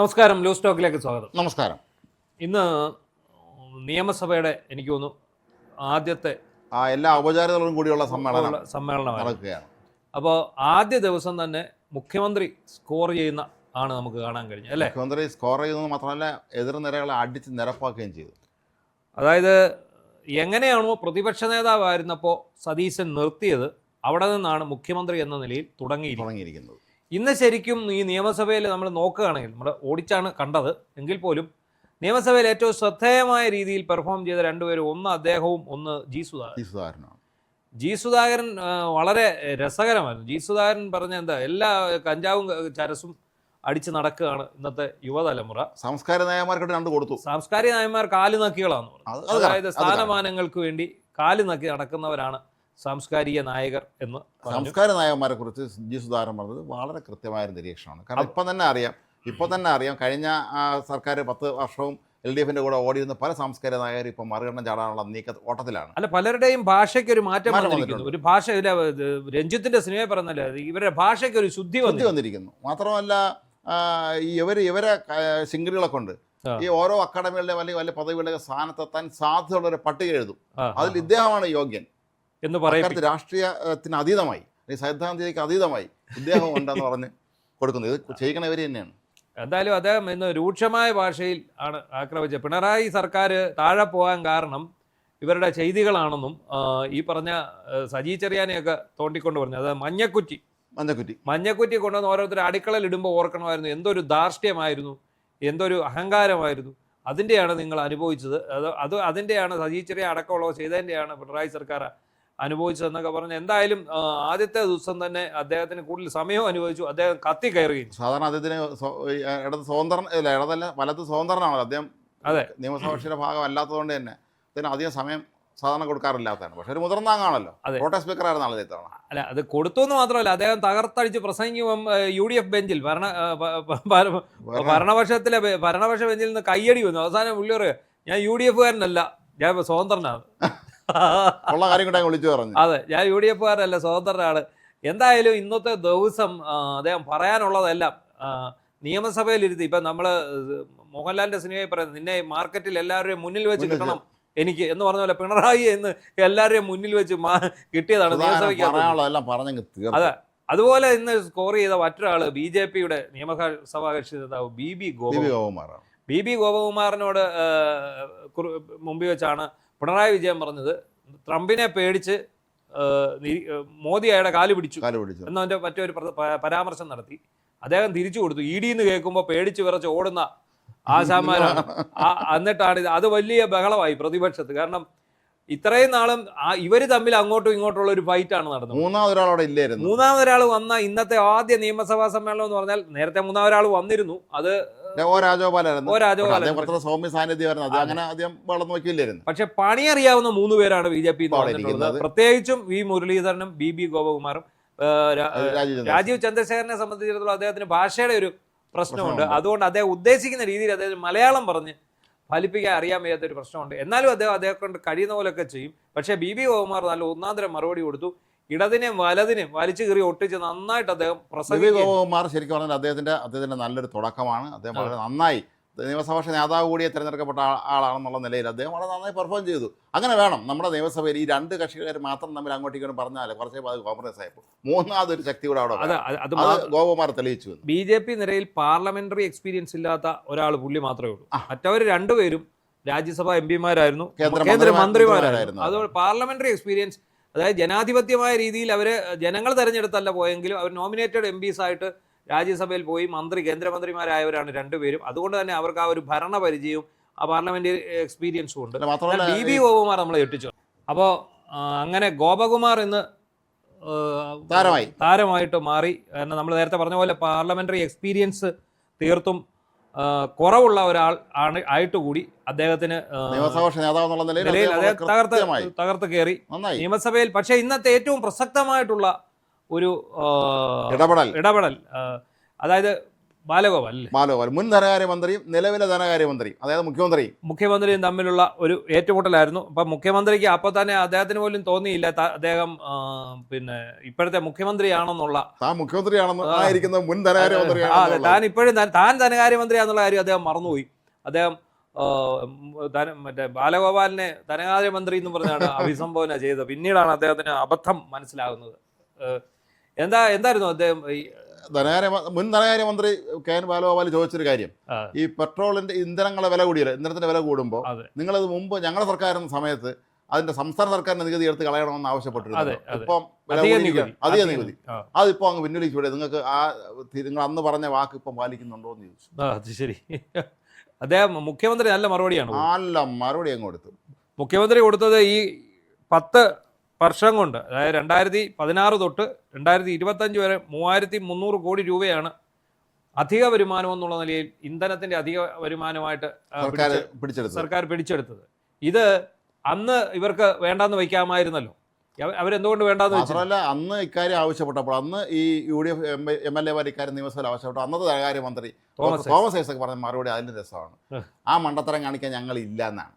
നമസ്കാരം, ലൂസ് ടോക്കിലേക്ക് സ്വാഗതം. നമസ്കാരം. ഇന്ന് നിയമസഭയുടെ എനിക്ക് തോന്നുന്നു ആദ്യത്തെ എല്ലാ ഔപചാരികതകളും കൂടിയുള്ള സമ്മേളനമാണ് നടക്കുകയാണ്. അപ്പോൾ ആദ്യ ദിവസം തന്നെ മുഖ്യമന്ത്രി സ്കോർ ചെയ്യുന്ന ആണ് നമുക്ക് കാണാൻ കഴിഞ്ഞത്, അല്ലേ? മുഖ്യമന്ത്രി സ്കോർ ചെയ്യുന്നത് മാത്രമല്ല, എതിർനിരകളെ അടിച്ച് നിരപ്പാക്കുകയും ചെയ്തു. അതായത് എങ്ങനെയാണോ പ്രതിപക്ഷ നേതാവായിരുന്നപ്പോൾ സതീശൻ നിർത്തിയത്, അവിടെ നിന്നാണ് മുഖ്യമന്ത്രി എന്ന നിലയിൽ തുടങ്ങിയിരിക്കുന്നത്. ഇന്ന് ശരിക്കും ഈ നിയമസഭയിൽ നമ്മൾ നോക്കുകയാണെങ്കിൽ, നമ്മൾ ഓടിച്ചാണ് കണ്ടത് എങ്കിൽ പോലും നിയമസഭയിൽ ഏറ്റവും ശ്രദ്ധേയമായ രീതിയിൽ പെർഫോം ചെയ്ത രണ്ടുപേരും, ഒന്ന് അദ്ദേഹവും ഒന്ന് ജി സുധാകരനാണ്. ജി സുധാകരൻ വളരെ രസകരമായിരുന്നു. ജി സുധാകരൻ പറഞ്ഞ എന്താ, എല്ലാ കഞ്ചാവും ചരസും അടിച്ച് നടക്കുകയാണ് ഇന്നത്തെ യുവതലമുറ. സാംസ്കാരിക നയന്മാർക്ക് സാംസ്കാരിക നയന്മാർ കാല് നക്കികളാണെന്ന് പറഞ്ഞു. അതായത് സ്ഥാനമാനങ്ങൾക്ക് വേണ്ടി കാല് നക്കി നടക്കുന്നവരാണ് സാംസ്കാരിക നായകർ എന്ന്. സാംസ്കാരിക നായകന്മാരെ കുറിച്ച് ജി സുധാകരൻ പറഞ്ഞത് വളരെ കൃത്യമായ നിരീക്ഷണമാണ്. കാരണം ഇപ്പം തന്നെ അറിയാം കഴിഞ്ഞ സർക്കാർ 10 വർഷവും LDFിൻ്റെ കൂടെ ഓടിയിരുന്ന പല സാംസ്കാരിക നായകർ ഇപ്പം മറികടനം ചാടാനുള്ള ഓട്ടത്തിലാണ്. അല്ല, പലരുടെയും ഭാഷയ്ക്ക് ഒരു മാറ്റം വന്നിരിക്കുന്നു. ഒരു ഭാഷ, രഞ്ജിത്തിന്റെ സിനിമയെ പറഞ്ഞല്ലേ, ഇവരുടെ ഭാഷയ്ക്ക് ഒരു ശുദ്ധി വന്നിരിക്കുന്നു. മാത്രമല്ല ഇവരെ ശിങ്കിടികളെ കൊണ്ട് ഈ ഓരോ അക്കാഡമികളുടെയും അല്ലെങ്കിൽ വലിയ പദവികളുടെ സ്ഥാനത്തെത്താൻ സാധ്യതയുള്ള ഒരു പട്ടിക എഴുതും. അതിൽ ഇദ്ദേഹമാണ് യോഗ്യൻ എന്ന് പറയുന്നത്. രാഷ്ട്രീയത്തിന് അതീതമായി, സൈദ്ധാന്തികക്ക് അതീതമായി ഇദ്ദേഹം ഉണ്ടെന്ന് പറഞ്ഞ് കൊടുക്കുന്നത്. ഇത് ചെയ്യിക്കണ ഇവർ തന്നെയാണ്. എന്തായാലും അദ്ദേഹം ഇന്ന് രൂക്ഷമായ ഭാഷയിൽ ആണ് ആക്രമിച്ചത്. പിണറായി സർക്കാർ താഴെ പോകാൻ കാരണം ഇവരുടെ ചെയ്തികളാണെന്നും ഈ പറഞ്ഞ സജി ചെറിയാനെയൊക്കെ തോണ്ടിക്കൊണ്ട് പറഞ്ഞു. അത് മഞ്ഞക്കുറ്റി കൊണ്ടുവന്ന് ഓരോരുത്തർ അടുക്കളയിൽ ഇടുമ്പോൾ ഓർക്കണമായിരുന്നു, എന്തൊരു ധാർഷ്ട്യമായിരുന്നു, എന്തൊരു അഹങ്കാരമായിരുന്നു. അതിൻ്റെയാണ് നിങ്ങൾ അനുഭവിച്ചത്. അതിൻ്റെയാണ് സജി ചെറിയ അടക്കമുള്ളവ ചെയ്തതിൻ്റെയാണ് പിണറായി സർക്കാർ അനുഭവിച്ചതെന്നൊക്കെ പറഞ്ഞ് എന്തായാലും ആദ്യത്തെ ദിവസം തന്നെ അദ്ദേഹത്തിന് കൂടുതൽ സമയവും അനുഭവിച്ചു. അദ്ദേഹം കത്തി കയറുകയും. സാധാരണ അദ്ദേഹത്തിന് വലത്ത് സ്വതന്ത്രനാണല്ലോ അദ്ദേഹം. അതെ, നിയമസഭയുടെ ഭാഗം അല്ലാത്തതുകൊണ്ട് തന്നെ അതിന് അധികം സമയം സാധാരണ കൊടുക്കാറില്ലാത്തതാണ്. പക്ഷെ ഒരു മുതിർന്ന അംഗമാണല്ലോ. പ്രോട്ടസ്റ്റ് സ്പീക്കറായിരുന്നു ആളെ ഇത്തവണ. അല്ല, അത് കൊടുത്തു എന്ന് മാത്രമല്ല, അദ്ദേഹം തകർത്തടിച്ച് പ്രസംഗിക്കുമ്പം UDF ബെഞ്ചിൽ ഭരണപക്ഷ ബെഞ്ചിൽ നിന്ന് കയ്യടി വന്നു. അവസാനം പുള്ളി പറയുക, ഞാൻ UDFകാരനല്ല, ഞാൻ സ്വതന്ത്രനാണ്. ഉള്ള കാര്യം കൂടെ വിളിച്ചു പറഞ്ഞു. അതെ, ഞാൻ UDFകാരനല്ല, സ്വതന്ത്രനാണ്. എന്തായാലും ഇന്നത്തെ ദിവസം അദ്ദേഹം പറയാനുള്ളതെല്ലാം നിയമസഭയിലിരുത്തി. ഇപ്പം നമ്മൾ മോഹൻലാലിന്റെ സിനിമയിൽ പറയുന്നത്, നിന്നെ മാർക്കറ്റിൽ എല്ലാവരുടെയും മുന്നിൽ വെച്ച് കിട്ടണം എനിക്ക് എന്ന് പറഞ്ഞ പോലെ പിണറായി എന്ന് എല്ലാവരുടെയും മുന്നിൽ വെച്ച് കിട്ടിയതാണ് നിയമസഭയ്ക്ക്. അതെ, അതുപോലെ ഇന്ന് സ്കോർ ചെയ്ത മറ്റൊരാൾ BJPയുടെ നിയമസഭാ കക്ഷി നേതാവ് BB ഗോപകുമാറിനോട് മുമ്പിൽ വെച്ചാണ് പിണറായി വിജയൻ പറഞ്ഞത്, ട്രംപിനെ പേടിച്ച് മോദി അയാളുടെ കാല് പിടിച്ചു എന്നതിൻ്റെ മറ്റൊരു പരാമർശം നടത്തി. അദ്ദേഹം തിരിച്ചു കൊടുത്തു. ED എന്ന് കേൾക്കുമ്പോൾ പേടിച്ച് വിറച്ച് ഓടുന്ന ആശാന്മാരാണ്. എന്നിട്ടാണ് ഇത്. അത് വലിയ ബഹളമായി പ്രതിപക്ഷത്ത്. കാരണം ഇത്രയും നാളും ഇവര് തമ്മിൽ അങ്ങോട്ടും ഇങ്ങോട്ടുള്ള ഒരു ഫൈറ്റാണ് നടന്നത്. മൂന്നാമതൊരാൾ വന്ന ഇന്നത്തെ ആദ്യ നിയമസഭാ സമ്മേളനം എന്ന് പറഞ്ഞാൽ, നേരത്തെ മൂന്നാമതൊരാൾ വന്നിരുന്നു, അത് പക്ഷെ പണിയറിയാവുന്ന 3 പേരാണ് BJP പ്രത്യേകിച്ചും മുരളീധരനും BB ഗോപകുമാറും. രാജീവ് ചന്ദ്രശേഖരനെ സംബന്ധിച്ചിടത്തോളം അദ്ദേഹത്തിന് ഭാഷയുടെ ഒരു പ്രശ്നമുണ്ട്. അതുകൊണ്ട് അദ്ദേഹം ഉദ്ദേശിക്കുന്ന രീതിയിൽ അദ്ദേഹം മലയാളം പറഞ്ഞ് ഫലിപ്പിക്കാൻ അറിയാൻ വയ്യാത്തൊരു പ്രശ്നമുണ്ട്. എന്നാലും അദ്ദേഹം കൊണ്ട് കഴിയുന്ന പോലെയൊക്കെ ചെയ്യും. പക്ഷേ BB ഗോപകുമാർ നല്ല ഒന്നാന്തരം മറുപടി കൊടുത്തു. ഇടതിനെയും വലതിനെയും വലിച്ചു കീറി ഒട്ടിച്ച് നന്നായിട്ട് അദ്ദേഹം പ്രസംഗിച്ചു. ഗോപകുമാർ ശരിക്കും പറഞ്ഞാൽ അദ്ദേഹത്തിന്റെ നല്ലൊരു തുടക്കമാണ്. അദ്ദേഹം വളരെ നന്നായി നിയമസഭാ നേതാവ് കൂടിയെ തിരഞ്ഞെടുക്കപ്പെട്ട ആളാണെന്നുള്ള നിലയിൽ അദ്ദേഹം വളരെ നന്നായി പെർഫോം ചെയ്തു. അങ്ങനെ വേണം നമ്മുടെ നിയമസഭയിൽ. ഈ 2 കക്ഷിക്കാർ മാത്രം തമ്മിൽ അങ്ങോട്ടേക്കും പറഞ്ഞാൽ കുറച്ചേ അത് കോൺഗ്രസ് ആയപ്പോൾ മൂന്നാമതൊരു ശക്തി കൂടെ അവിടെ ഗോപകുമാർ തെളിയിച്ചു. BJP നിരയിൽ പാർലമെന്ററി എക്സ്പീരിയൻസ് ഇല്ലാത്ത ഒരാൾ പുള്ളി മാത്രമേ ഉള്ളൂ. മറ്റവർ രണ്ടുപേരും രാജ്യസഭാ MP-മാരായിരുന്നു, കേന്ദ്രമന്ത്രിമാരായിരുന്നു. അതുകൊണ്ട് പാർലമെന്ററി എക്സ്പീരിയൻസ്, അതായത് ജനാധിപത്യമായ രീതിയിൽ അവർ ജനങ്ങൾ തെരഞ്ഞെടുത്തല്ല പോയെങ്കിലും അവർ നോമിനേറ്റഡ് MPs ആയിട്ട് രാജ്യസഭയിൽ പോയി കേന്ദ്രമന്ത്രിമാരായവരാണ് രണ്ടുപേരും. അതുകൊണ്ട് തന്നെ അവർക്ക് ആ ഒരു ഭരണപരിചയവും ആ പാർലമെന്ററി എക്സ്പീരിയൻസും ഉണ്ട്. BB ഗോപകുമാർ നമ്മളെ എട്ടിച്ചു. അപ്പോൾ അങ്ങനെ ഗോപകുമാർ ഇന്ന് താരമായിട്ട് മാറി. കാരണം നമ്മൾ നേരത്തെ പറഞ്ഞ പോലെ പാർലമെന്ററി എക്സ്പീരിയൻസ് തീർത്തും കുറവുള്ള ഒരാൾ ആയിട്ട് കൂടി അദ്ദേഹത്തിന് തകർത്ത് കയറി നിയമസഭയിൽ. പക്ഷേ ഇന്നത്തെ ഏറ്റവും പ്രസക്തമായിട്ടുള്ള ഒരു ഇടപെടൽ, അതായത് ബാലഗോപാൽ അല്ലേ? ബാലഗോപാൽ മുൻ ധനകാര്യമന്ത്രിയും നിലവിലെ ധനകാര്യമന്ത്രിയും, അതായത് മുഖ്യമന്ത്രിയും തമ്മിലുള്ള ഒരു ഏറ്റുമുട്ടലായിരുന്നു. അപ്പം മുഖ്യമന്ത്രിക്ക് അപ്പോൾ തന്നെ അദ്ദേഹത്തിന് പോലും തോന്നിയില്ല അദ്ദേഹം പിന്നെ ഇപ്പോഴത്തെ മുഖ്യമന്ത്രിയാണെന്നുള്ള, താൻ മുഖ്യമന്ത്രിയാണെന്ന് ആയിരിക്കുന്ന മുൻ ധനകാര്യമന്ത്രിയാണ്. താൻ ഇപ്പോഴും താൻ ധനകാര്യമന്ത്രിയാന്നുള്ള കാര്യം അദ്ദേഹം മറന്നുപോയി. അദ്ദേഹം മറ്റേ ബാലഗോപാലിനെ ധനകാര്യമന്ത്രി എന്ന് പറഞ്ഞാണ് അഭിസംബോധന ചെയ്തത്. പിന്നീടാണ് അദ്ദേഹത്തിന് അബദ്ധം മനസ്സിലാകുന്നത്. എന്തായിരുന്നു അദ്ദേഹം മുൻ ധനകാര്യമന്ത്രി KN ബാലഗോപാൽ ചോദിച്ചൊരു കാര്യം, ഈ പെട്രോളിന്റെ ഇന്ധനങ്ങളുടെ വില കൂടിയല്ലോ, ഇന്ധനത്തിന്റെ വില കൂടുമ്പോൾ നിങ്ങളത് മുമ്പ് ഞങ്ങളുടെ സർക്കാരിന്റെ സമയത്ത് അതിന്റെ സംസ്ഥാന സർക്കാരിന്റെ നികുതി എടുത്ത് കളയണമെന്ന് ആവശ്യപ്പെട്ടിരുന്നു. ഇപ്പം അധിക നികുതി അതിപ്പോ അങ്ങ് പിൻവലിക്കൂടെ? നിങ്ങൾക്ക് നിങ്ങൾ അന്ന് പറഞ്ഞ വാക്ക് ഇപ്പം പാലിക്കുന്നുണ്ടോ എന്ന് ചോദിച്ചു. അത് ശരി. അദ്ദേഹം മുഖ്യമന്ത്രി നല്ല മറുപടിയാണ്, നല്ല മറുപടി അങ്ങ് കൊടുത്തു. മുഖ്യമന്ത്രി കൊടുത്തത് ഈ 10 വർഷം കൊണ്ട്, അതായത് 2016 തൊട്ട് 2025 വരെ 3300 കോടി രൂപയാണ് അധിക വരുമാനം എന്നുള്ള നിലയിൽ ഇന്ധനത്തിന്റെ അധിക വരുമാനമായിട്ട് സർക്കാർ പിടിച്ചെടുത്തത്. ഇത് അന്ന് ഇവർക്ക് വേണ്ടാന്ന് വയ്ക്കാമായിരുന്നല്ലോ. അവരെന്തുകൊണ്ട് വേണ്ടാന്ന് വെച്ചു? മാത്രമല്ല, അന്ന് ഇക്കാര്യം ആവശ്യപ്പെട്ടപ്പോൾ അന്ന് ഈ UDF MLA ഇക്കാര്യം നിയമസഭയിൽ ആവശ്യപ്പെട്ടു. അന്നത്തെ ധനകാര്യമന്ത്രി തോമസ് ഐസക് പറഞ്ഞ മറുപടി അതിന്റെ രസമാണ്, ആ മണ്ടത്തരം കാണിക്കാൻ ഞങ്ങൾ ഇല്ല എന്നാണ്.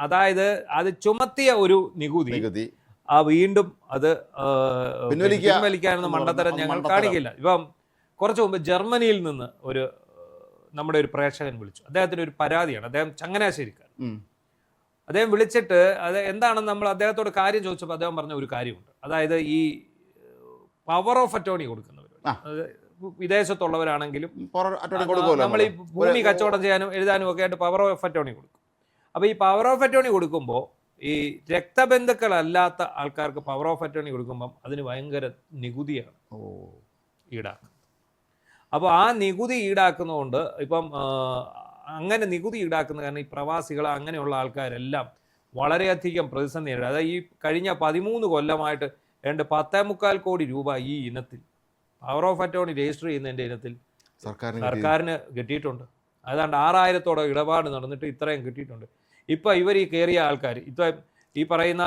അതായത് അത് ചുമത്തിയ ഒരു നികുതി വീണ്ടും അത് പിൻവലിക്കാനെന്ന മണ്ടത്തരം ഞങ്ങൾ കാണിക്കില്ല. ഇപ്പം കുറച്ച് മുമ്പ് ജർമ്മനിയിൽ നിന്ന് നമ്മുടെ ഒരു പ്രേക്ഷകൻ വിളിച്ചു. അദ്ദേഹത്തിന് ഒരു പരാതിയാണ്. അദ്ദേഹം ചങ്ങനാശ്ശേരിക്കാരൻ. അദ്ദേഹം വിളിച്ചിട്ട് അത് എന്താണെന്ന് നമ്മൾ അദ്ദേഹത്തോട് കാര്യം ചോദിച്ചപ്പോൾ അദ്ദേഹം പറഞ്ഞ ഒരു കാര്യമുണ്ട്. അതായത് ഈ പവർ ഓഫ് അറ്റോർണി കൊടുക്കുന്നവർ, വിദേശത്തുള്ളവരാണെങ്കിലും നമ്മൾ ഈ ഭൂമി കച്ചവടം ചെയ്യാനും എഴുതാനും ഒക്കെ ആയിട്ട് പവർ ഓഫ് അറ്റോർണി കൊടുക്കും. അപ്പോൾ ഈ പവർ ഓഫ് അറ്റോർണി കൊടുക്കുമ്പോൾ ഈ രക്തബന്ധുക്കളല്ലാത്ത ആൾക്കാർക്ക് പവർ ഓഫ് അറ്റോർണി കൊടുക്കുമ്പം അതിന് ഭയങ്കര നികുതിയാണ് ഈടാക്കുന്നത്. അപ്പോൾ ആ നികുതി ഈടാക്കുന്നതുകൊണ്ട് ഇപ്പം അങ്ങനെ നികുതി ഈടാക്കുന്ന കാരണം ഈ പ്രവാസികൾ അങ്ങനെയുള്ള ആൾക്കാരെല്ലാം വളരെയധികം പ്രതിസന്ധി നേരിടും. അതായത് ഈ കഴിഞ്ഞ 13 കൊല്ലമായിട്ട് 10.25 കോടി രൂപ ഈ ഇനത്തിൽ പവർ ഓഫ് അറ്റോർണി രജിസ്റ്റർ ചെയ്യുന്നതിൻ്റെ ഇനത്തിൽ സർക്കാരിന് കിട്ടിയിട്ടുണ്ട്. ഏതാണ്ട് 6000-ഓളം ഇടപാട് നടന്നിട്ട് ഇത്രയും കിട്ടിയിട്ടുണ്ട്. ഇപ്പം ഇവർ ഈ കയറിയ ആൾക്കാർ, ഇപ്പം ഈ പറയുന്ന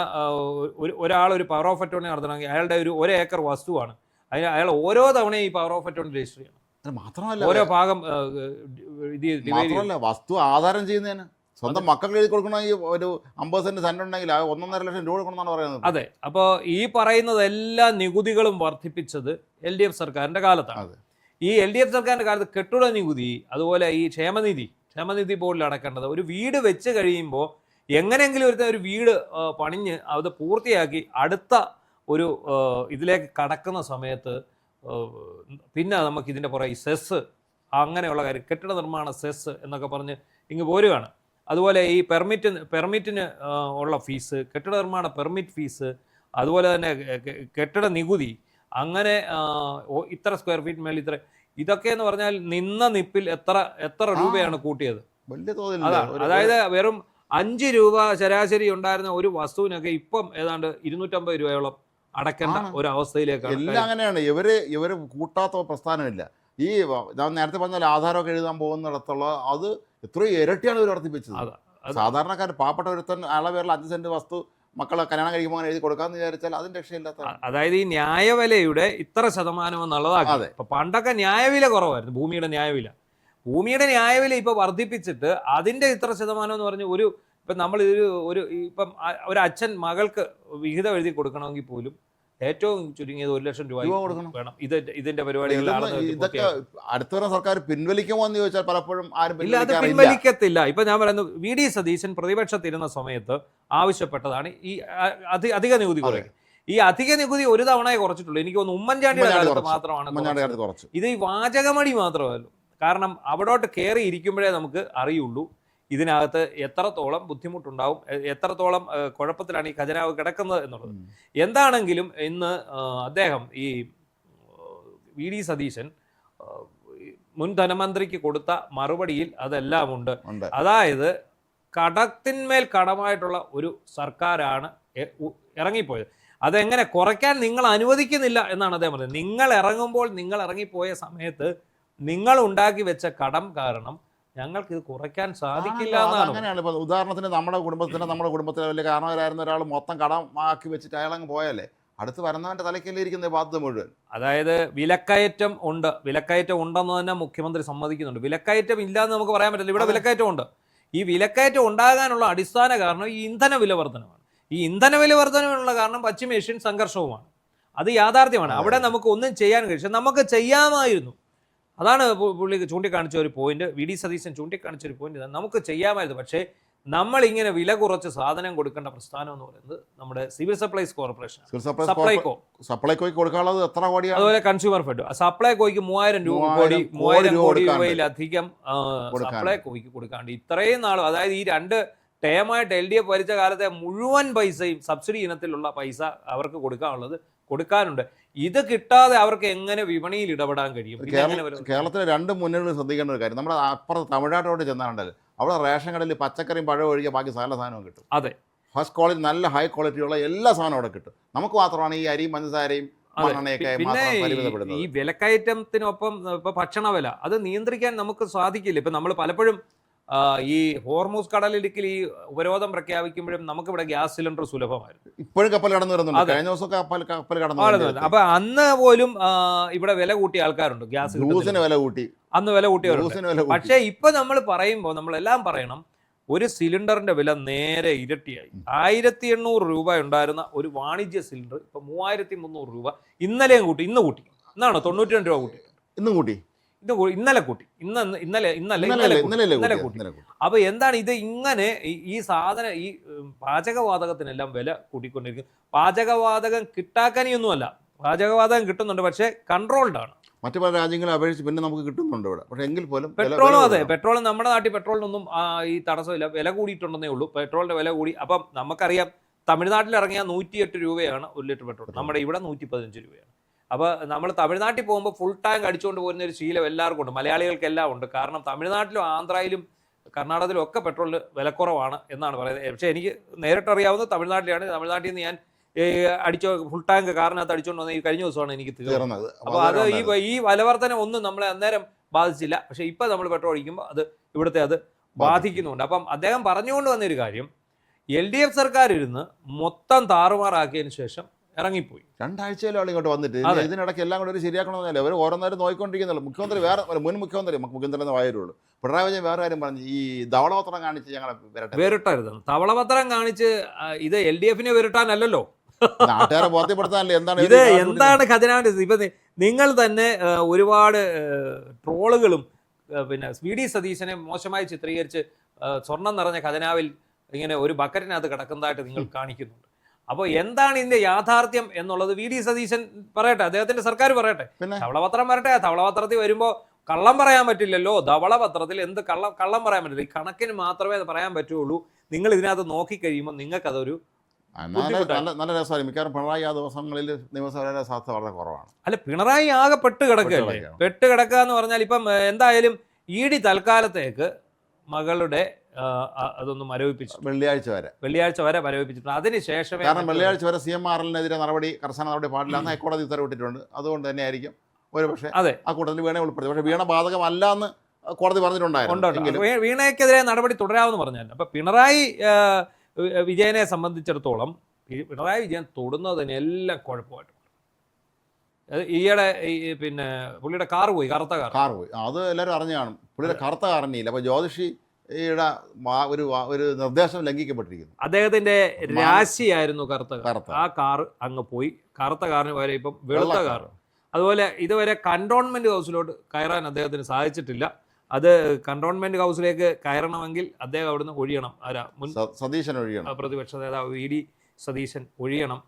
ഒരാൾ ഒരു പവർ ഓഫ് അറ്റോർണി നടത്തണമെങ്കിൽ അയാളുടെ ഒരു ഏക്കർ വസ്തുവാണ്, അതിന് അയാൾ ഓരോ തവണയും ഈ പവർ ഓഫ് അറ്റോർണി രജിസ്റ്റർ ചെയ്യണം. മാത്രമല്ല ഓരോ ഭാഗം വസ്തു ആധാരം ചെയ്യുന്നതിന് സ്വന്തം മക്കൾക്ക് എഴുതി കൊടുക്കണമെങ്കിൽ ഒരു 50 സെന്റ് സ്ഥലം ഉണ്ടെങ്കിൽ 1.5 ലക്ഷം രൂപ കൊടുക്കണമെന്നാണ് പറയുന്നത്. അതെ. അപ്പോൾ ഈ പറയുന്നത് എല്ലാ നികുതികളും വർദ്ധിപ്പിച്ചത് LDF സർക്കാരിന്റെ കാലത്താണ്. ഈ LDF സർക്കാരിന്റെ കാലത്ത് കെട്ടിട നികുതി, അതുപോലെ ഈ ക്ഷേമനിധി ബോർഡിൽ അടക്കേണ്ടത്, ഒരു വീട് വെച്ച് കഴിയുമ്പോൾ എങ്ങനെയെങ്കിലും ഒരു വീട് പണിഞ്ഞ് അത് പൂർത്തിയാക്കി അടുത്ത ഒരു ഇതിലേക്ക് കടക്കുന്ന സമയത്ത് പിന്നെ നമുക്ക് ഇതിൻ്റെ പുറകെ സെസ് അങ്ങനെയുള്ള കാര്യം, കെട്ടിട നിർമ്മാണ സെസ് എന്നൊക്കെ പറഞ്ഞ് ഇങ്ങ് പോരുകയാണ്. അതുപോലെ ഈ പെർമിറ്റിന് ഉള്ള ഫീസ്, കെട്ടിട നിർമ്മാണ പെർമിറ്റ് ഫീസ്, അതുപോലെ തന്നെ കെട്ടിട നികുതി, അങ്ങനെ ഇത്ര സ്ക്വയർ ഫീറ്റ് മേൽ ഇത്ര, ഇതൊക്കെ എന്ന് പറഞ്ഞാൽ നിന്ന നിപ്പിൽ എത്ര രൂപയാണ് കൂട്ടിയത്. അതായത് വെറും 5 രൂപ ശരാശരി ഉണ്ടായിരുന്ന ഒരു വസ്തുവിനൊക്കെ ഇപ്പം ഏതാണ്ട് 250 രൂപയോളം അടക്കേണ്ട ഒരു അവസ്ഥയിലേക്കാണ്. എല്ലാം അങ്ങനെയാണ്. ഇവര് കൂട്ടാത്ത പ്രസ്ഥാനമില്ല. ഈ ഞാൻ നേരത്തെ പറഞ്ഞാൽ ആധാരമൊക്കെ എഴുതാൻ പോകുന്നിടത്തുള്ള അത് എത്രയോ ഇരട്ടിയാണ് ഇവർ വർദ്ധിപ്പിച്ചത്. സാധാരണക്കാർ പാവപ്പെട്ട ഒരുത്തൻ അയാളെ പേരിൽ 5 സെന്റ് വസ്തു മക്കളെ കല്യാണം കഴിക്കുമ്പോൾ എഴുതി കൊടുക്കാന്ന് വിചാരിച്ചാൽ അതിന് രക്ഷയില്ലാത്ത. അതായത് ഈ ന്യായവിലയുടെ ഇത്ര ശതമാനം എന്നുള്ളതാണ്. ഇപ്പൊ പണ്ടൊക്കെ ന്യായവില കുറവായിരുന്നു, ഭൂമിയുടെ ന്യായവില ഇപ്പൊ വർദ്ധിപ്പിച്ചിട്ട് അതിന്റെ ഇത്ര ശതമാനം എന്ന് പറഞ്ഞ് ഇപ്പം നമ്മൾ ഇപ്പം ഒരു അച്ഛൻ മകൾക്ക് വിഹിതം എഴുതി കൊടുക്കണമെങ്കിൽ പോലും ഏറ്റവും ചുരുങ്ങിയത് 1 ലക്ഷം രൂപ വേണം. ഇതിന്റെ പരിപാടികൾ ഇതൊക്കെ അടുത്ത സർക്കാർ പിൻവലിക്കുമോ എന്ന് ചോദിച്ചാൽ പലപ്പോഴും ആരും ഇല്ല, അത് പിൻവലിക്കത്തില്ല. ഇപ്പൊ ഞാൻ പറയുന്നു, VD സതീശൻ പ്രതിപക്ഷത്തിരുന്ന സമയത്ത് ആവശ്യപ്പെട്ടതാണ് ഈ അധിക നികുതി കുറയ്ക്കുക. ഈ അധിക നികുതി ഒരു തവണയെ കുറച്ചിട്ടുള്ളൂ. എനിക്ക് തോന്നുന്നു ഉമ്മൻചാണ്ടിയുടെ കാലത്ത് മാത്രമാണ്. ഇത് ഈ വാചകമടി മാത്രമല്ല, കാരണം അവിടോട്ട് കയറി ഇരിക്കുമ്പോഴേ നമുക്ക് അറിയുള്ളൂ ഇതിനകത്ത് എത്രത്തോളം ബുദ്ധിമുട്ടുണ്ടാവും, എത്രത്തോളം കുഴപ്പത്തിലാണ് ഈ ഖജനാവ് കിടക്കുന്നത് എന്നുള്ളത്. എന്താണെങ്കിലും ഇന്ന് അദ്ദേഹം ഈ VD സതീശൻ മുൻ ധനമന്ത്രിക്ക് കൊടുത്ത മറുപടിയിൽ അതെല്ലാം ഉണ്ട്. അതായത് കടത്തിന്മേൽ കടമായിട്ടുള്ള ഒരു സർക്കാരാണ് ഇറങ്ങിപ്പോയത്. അതെങ്ങനെ കുറയ്ക്കാൻ നിങ്ങൾ അനുവദിക്കുന്നില്ല എന്നാണ് അദ്ദേഹം പറഞ്ഞത്. നിങ്ങൾ ഇറങ്ങിപ്പോയ സമയത്ത് നിങ്ങൾ ഉണ്ടാക്കി വെച്ച കടം കാരണം ഞങ്ങൾക്ക് ഇത് കുറയ്ക്കാൻ സാധിക്കില്ല എന്നാണ്. അങ്ങനെയാണ്. ഇപ്പോൾ ഉദാഹരണത്തിന് നമ്മുടെ കുടുംബത്തിലെ വലിയ കാരണവരായിരുന്ന ഒരാൾ മൊത്തം കടം ആക്കി വെച്ചിട്ട് അയാളങ്ങ് പോയാലേ അടുത്ത് വരുന്നവൻ്റെ തലയ്ക്കല്ലിരിക്കുന്ന ബാധ്യത മുഴുവൻ. അതായത് വിലക്കയറ്റം ഉണ്ടെന്ന് തന്നെ മുഖ്യമന്ത്രി സമ്മതിക്കുന്നുണ്ട്. വിലക്കയറ്റം ഇല്ലാന്ന് നമുക്ക് പറയാൻ പറ്റില്ല. ഇവിടെ വിലക്കയറ്റം ഉണ്ട്. ഈ വിലക്കയറ്റം ഉണ്ടാകാനുള്ള അടിസ്ഥാന കാരണം ഈ ഇന്ധന വില വർധനമാണ്. ഈ ഇന്ധന വില വർധനമുള്ള കാരണം പശ്ചിമേഷ്യൻ സംഘർഷവുമാണ്. അത് യാഥാർത്ഥ്യമാണ്. അവിടെ നമുക്ക് ഒന്നും ചെയ്യാൻ കഴിയും. നമുക്ക് ചെയ്യാമായിരുന്നു. അതാണ് പുള്ളി ചൂണ്ടിക്കാണിച്ച ഒരു പോയിന്റ്. വി.ഡി. സതീശൻ ചൂണ്ടിക്കാണിച്ച ഒരു പോയിന്റ് നമുക്ക് ചെയ്യാമായിരുന്നു. പക്ഷേ നമ്മൾ ഇങ്ങനെ വില കുറച്ച് സാധനം കൊടുക്കേണ്ട പ്രസ്ഥാനം എന്ന് പറയുന്നത് നമ്മുടെ സിവിൽ സപ്ലൈസ് കോർപ്പറേഷൻ, സപ്ലൈകോയ്ക്ക് കൊടുക്കാനുള്ളത് എത്ര കോടിയാണ്? അതുപോലെ കൺസ്യൂമർ ഫെഡ്. സപ്ലൈകോയ്ക്ക് 3000 കോടി രൂപയിലധികം സപ്ലൈകോയ്ക്ക് കൊടുക്കാണ്ട് ഇത്രയും നാളും, അതായത് ഈ 2 ടേമായിട്ട് LDF ഭരിച്ച കാലത്തെ മുഴുവൻ പൈസയും സബ്സിഡി ഇനത്തിലുള്ള പൈസ അവർക്ക് കൊടുക്കാനുണ്ട്. ഇത് കിട്ടാതെ അവർക്ക് എങ്ങനെ വിപണിയിൽ ഇടപെടാൻ കഴിയും? കേരളത്തിലെ 2 മുന്നണികൾ ശ്രദ്ധിക്കേണ്ട ഒരു കാര്യം, നമ്മുടെ അപ്പുറത്ത് തമിഴ്നാട്ടോട് ചെന്നാണ്ടല്ലോ, അവിടെ റേഷൻ കടയിൽ പച്ചക്കറിയും പഴവും ഒഴികെ ബാക്കി സകല സാധനവും കിട്ടും. അതെ, ഫസ്റ്റ് ക്വാളിറ്റി നല്ല ഹൈ ക്വാളിറ്റിയുള്ള എല്ലാ സാധനവും അവിടെ കിട്ടും. നമുക്ക് മാത്രമാണ് ഈ അരിയും പഞ്ചസാരയും പിന്നെ ഈ വിലക്കയറ്റത്തിനൊപ്പം ഇപ്പൊ ഭക്ഷണ വില അത് നിയന്ത്രിക്കാൻ നമുക്ക് സാധിക്കില്ല. ഇപ്പൊ നമ്മൾ പലപ്പോഴും ഈ ഹോർമൂസ് കടലിടുക്കിൽ ഈ ഉപരോധം പ്രഖ്യാപിക്കുമ്പോഴും നമുക്കിവിടെ ഗ്യാസ് സിലിണ്ടർ സുലഭമായിരുന്നു. ഇപ്പോഴും കപ്പൽ കടന്നു വരുന്നുണ്ട്. കഴിഞ്ഞ ദിവസം കപ്പൽ കടന്നു. അപ്പൊ അന്ന് പോലും ഇവിടെ വില കൂട്ടിയ ആൾക്കാരുണ്ട്. ഗ്യാസ് വില കൂട്ടി, അന്ന് വില കൂട്ടിയവരുണ്ട്. പക്ഷേ ഇപ്പൊ നമ്മൾ പറയുമ്പോൾ നമ്മളെല്ലാം പറയണം, ഒരു സിലിണ്ടറിന്റെ വില നേരെ ഇരട്ടിയായി. 1800 രൂപ ഉണ്ടായിരുന്ന ഒരു വാണിജ്യ സിലിണ്ടർ ഇപ്പൊ 3300 രൂപ. ഇന്നലെയും കൂട്ടി, ഇന്ന് കൂട്ടി. ഇന്നാണോ 92 രൂപ കൂട്ടി? ഇന്നും കൂട്ടി. ഇന്നലെ കൂട്ടി. ഇന്നലെ കൂട്ടി. അപ്പൊ എന്താണ് ഇത്? ഇങ്ങനെ ഈ സാധനം, ഈ പാചകവാതകത്തിനെല്ലാം വില കൂട്ടിക്കൊണ്ടിരിക്കും. പാചകവാതകം കിട്ടാക്കാനിയൊന്നുമല്ല, പാചകവാതകം കിട്ടുന്നുണ്ട്, പക്ഷെ കൺട്രോൾഡ് ആണ്. മറ്റു പല രാജ്യങ്ങളെ അപേക്ഷിച്ച് പിന്നെ നമുക്ക് കിട്ടുന്നുണ്ട് ഇവിടെ. പക്ഷെ എങ്കിൽ പോലും പെട്രോളും, അതെ, പെട്രോളും നമ്മുടെ നാട്ടിൽ പെട്രോളിനൊന്നും ഈ തടസ്സമില്ല. വില കൂടിയിട്ടുണ്ടെന്നേ ഉള്ളൂ, പെട്രോളിന്റെ വില കൂടി. അപ്പം നമുക്കറിയാം, തമിഴ്നാട്ടിൽ ഇറങ്ങിയ 108 രൂപയാണ് 1 ലിറ്റർ പെട്രോൾ. നമ്മുടെ ഇവിടെ 115 രൂപയാണ്. അപ്പോൾ നമ്മൾ തമിഴ്നാട്ടിൽ പോകുമ്പോൾ ഫുൾ ടാങ്ക് അടിച്ചുകൊണ്ട് പോകുന്ന ഒരു ശീലം എല്ലാവർക്കും ഉണ്ട്, മലയാളികൾക്കെല്ലാം ഉണ്ട്. കാരണം തമിഴ്നാട്ടിലും ആന്ധ്രയിലും കർണാടകത്തിലും ഒക്കെ പെട്രോളിന് വിലക്കുറവാണ് എന്നാണ് പറയുന്നത്. പക്ഷേ എനിക്ക് നേരിട്ടറിയാവുന്നത് തമിഴ്നാട്ടിലാണ്. തമിഴ്നാട്ടിൽ നിന്ന് ഞാൻ ഫുൾ ടാങ്ക് കാറിനകത്ത് അടിച്ചുകൊണ്ട് വന്ന ഈ കഴിഞ്ഞ ദിവസമാണ് എനിക്ക് തീർന്നത്. അപ്പോൾ അത് ഈ വിലവർധന ഒന്നും നമ്മളെ അന്നേരം ബാധിച്ചില്ല. പക്ഷേ ഇപ്പം നമ്മൾ പെട്രോൾ അടിക്കുമ്പോൾ അത് ബാധിക്കുന്നുണ്ട്. അപ്പം അദ്ദേഹം പറഞ്ഞുകൊണ്ട് വന്നൊരു കാര്യം, LDF സർക്കാർ ഇരുന്ന് മൊത്തം താറുമാറാക്കിയതിന് ശേഷം ഇറങ്ങിപ്പോയി. 2 ആഴ്ചയിലും ഇങ്ങോട്ട് വന്നിട്ട് ഇതിനിടയ്ക്ക് എല്ലാം കൂടെ ഒരു ശരിയാക്കണമെന്നല്ല അവർ ഓരോന്നേരം നോക്കിക്കൊണ്ടിരിക്കുന്നുള്ളൂ. മുഖ്യമന്ത്രി മുൻ മുഖ്യമന്ത്രി വായരുള്ളൂ. പിണറായി വിജയൻ വേറെ കാര്യം പറഞ്ഞു, ഈ ധവളപത്രം കാണിച്ച് ഞങ്ങളെ വേറിട്ടരുത്. ധവളപത്രം കാണിച്ച് ഇത് LDFനെ വേറിട്ടാനല്ലോ, നാട്ടുകാരെ ബോധ്യപ്പെടുത്താനല്ലേ. എന്താണ് ഖജനാവിന്റെ? ഇപ്പൊ നിങ്ങൾ തന്നെ ഒരുപാട് ട്രോളുകളും പിന്നെ വി.ഡി. സതീശനെ മോശമായി ചിത്രീകരിച്ച് സ്വർണം നിറഞ്ഞ ഖജനാവിൽ ഇങ്ങനെ ഒരു ബക്കറ്റിനകത്ത് കിടക്കുന്നതായിട്ട് നിങ്ങൾ കാണിക്കുന്നുണ്ട്. അപ്പോൾ എന്താണ് ഇതിന്റെ യാഥാർത്ഥ്യം എന്നുള്ളത് വി.ഡി. സതീശൻ പറയട്ടെ, അദ്ദേഹത്തിന്റെ സർക്കാർ പറയട്ടെ. ധവളപത്രം വരട്ടെ. ധവളപത്രത്തിൽ വരുമ്പോൾ കള്ളം പറയാൻ പറ്റില്ലല്ലോ. ധവളപത്രത്തിൽ എന്ത് കള്ളം പറയാൻ പറ്റില്ല. ഈ കണക്കിന് മാത്രമേ പറയാൻ പറ്റുള്ളൂ. നിങ്ങൾ ഇതിനകത്ത് നോക്കിക്കഴിയുമ്പോൾ നിങ്ങൾക്കതൊരു നല്ല രസമായി. മിക്കവാറും പിണറായി ആ ദിവസങ്ങളിൽ നിയമസഭയിലെ സാധ്യത വളരെ കുറവാണ്. അല്ല, പിണറായി ആകെ പെട്ട് കിടക്കുക എന്ന് പറഞ്ഞാൽ ഇപ്പം എന്തായാലും ED തൽക്കാലത്തേക്ക് മകളുടെ അതൊന്ന് മരവിപ്പിച്ചു. വെള്ളിയാഴ്ച വരെ മരവിപ്പിച്ചിട്ടുണ്ട്. അതിനുശേഷം കാരണം വെള്ളിയാഴ്ച വരെ CMRL-നെതിരെ കർശന നടപടി പാടില്ല എന്ന് ഹൈക്കോടതി ഉത്തരവിട്ടിട്ടുണ്ട്. അതുകൊണ്ട് തന്നെ ആയിരിക്കും ഒരു പക്ഷേ ആ കൂട്ടത്തിൽ വീണ ഉൾപ്പെടുത്തി. പക്ഷേ വീണ ബാധകമല്ല എന്ന് കോടതി പറഞ്ഞിട്ടുണ്ടായിരുന്നു. വീണയ്ക്കെതിരെ നടപടി തുടരാമെന്ന് പറഞ്ഞാൽ. അപ്പൊ പിണറായി വിജയനെ സംബന്ധിച്ചിടത്തോളം പിണറായി വിജയൻ തൊടുന്നത് തന്നെ എല്ലാം കുഴപ്പമായിട്ട്. ഈയിടെ പിന്നെ പുള്ളിയുടെ കാർ പോയി, കറുത്ത കാർ പോയി. അത് എല്ലാവരും അറിഞ്ഞു കാണും. പുള്ളിയുടെ കറുത്ത കാറിനില്ല. അപ്പോൾ ജ്യോതിഷിയുടെ ഒരു നിർദ്ദേശം ലംഘിക്കപ്പെട്ടിരിക്കുന്നു. അദ്ദേഹത്തിന്റെ രാശിയായിരുന്നു കറുത്ത. ആ കാർ അങ്ങ് പോയി. കറുത്ത കാറിന് പകരം ഇപ്പം വെളുത്ത കാർ. അതുപോലെ ഇതുവരെ കണ്ടോൺമെന്റ് ഹൗസിലോട്ട് കയറാൻ അദ്ദേഹത്തിന് സാധിച്ചിട്ടില്ല. അത് കണ്ടോൺമെന്റ് ഹൗസിലേക്ക് കയറണമെങ്കിൽ അദ്ദേഹം അവിടുന്ന് ഒഴിയണം. സതീശൻ ഒഴിയണം. പ്രതിപക്ഷ നേതാവ് വി.ഡി. സതീശൻ ഒഴിയണം.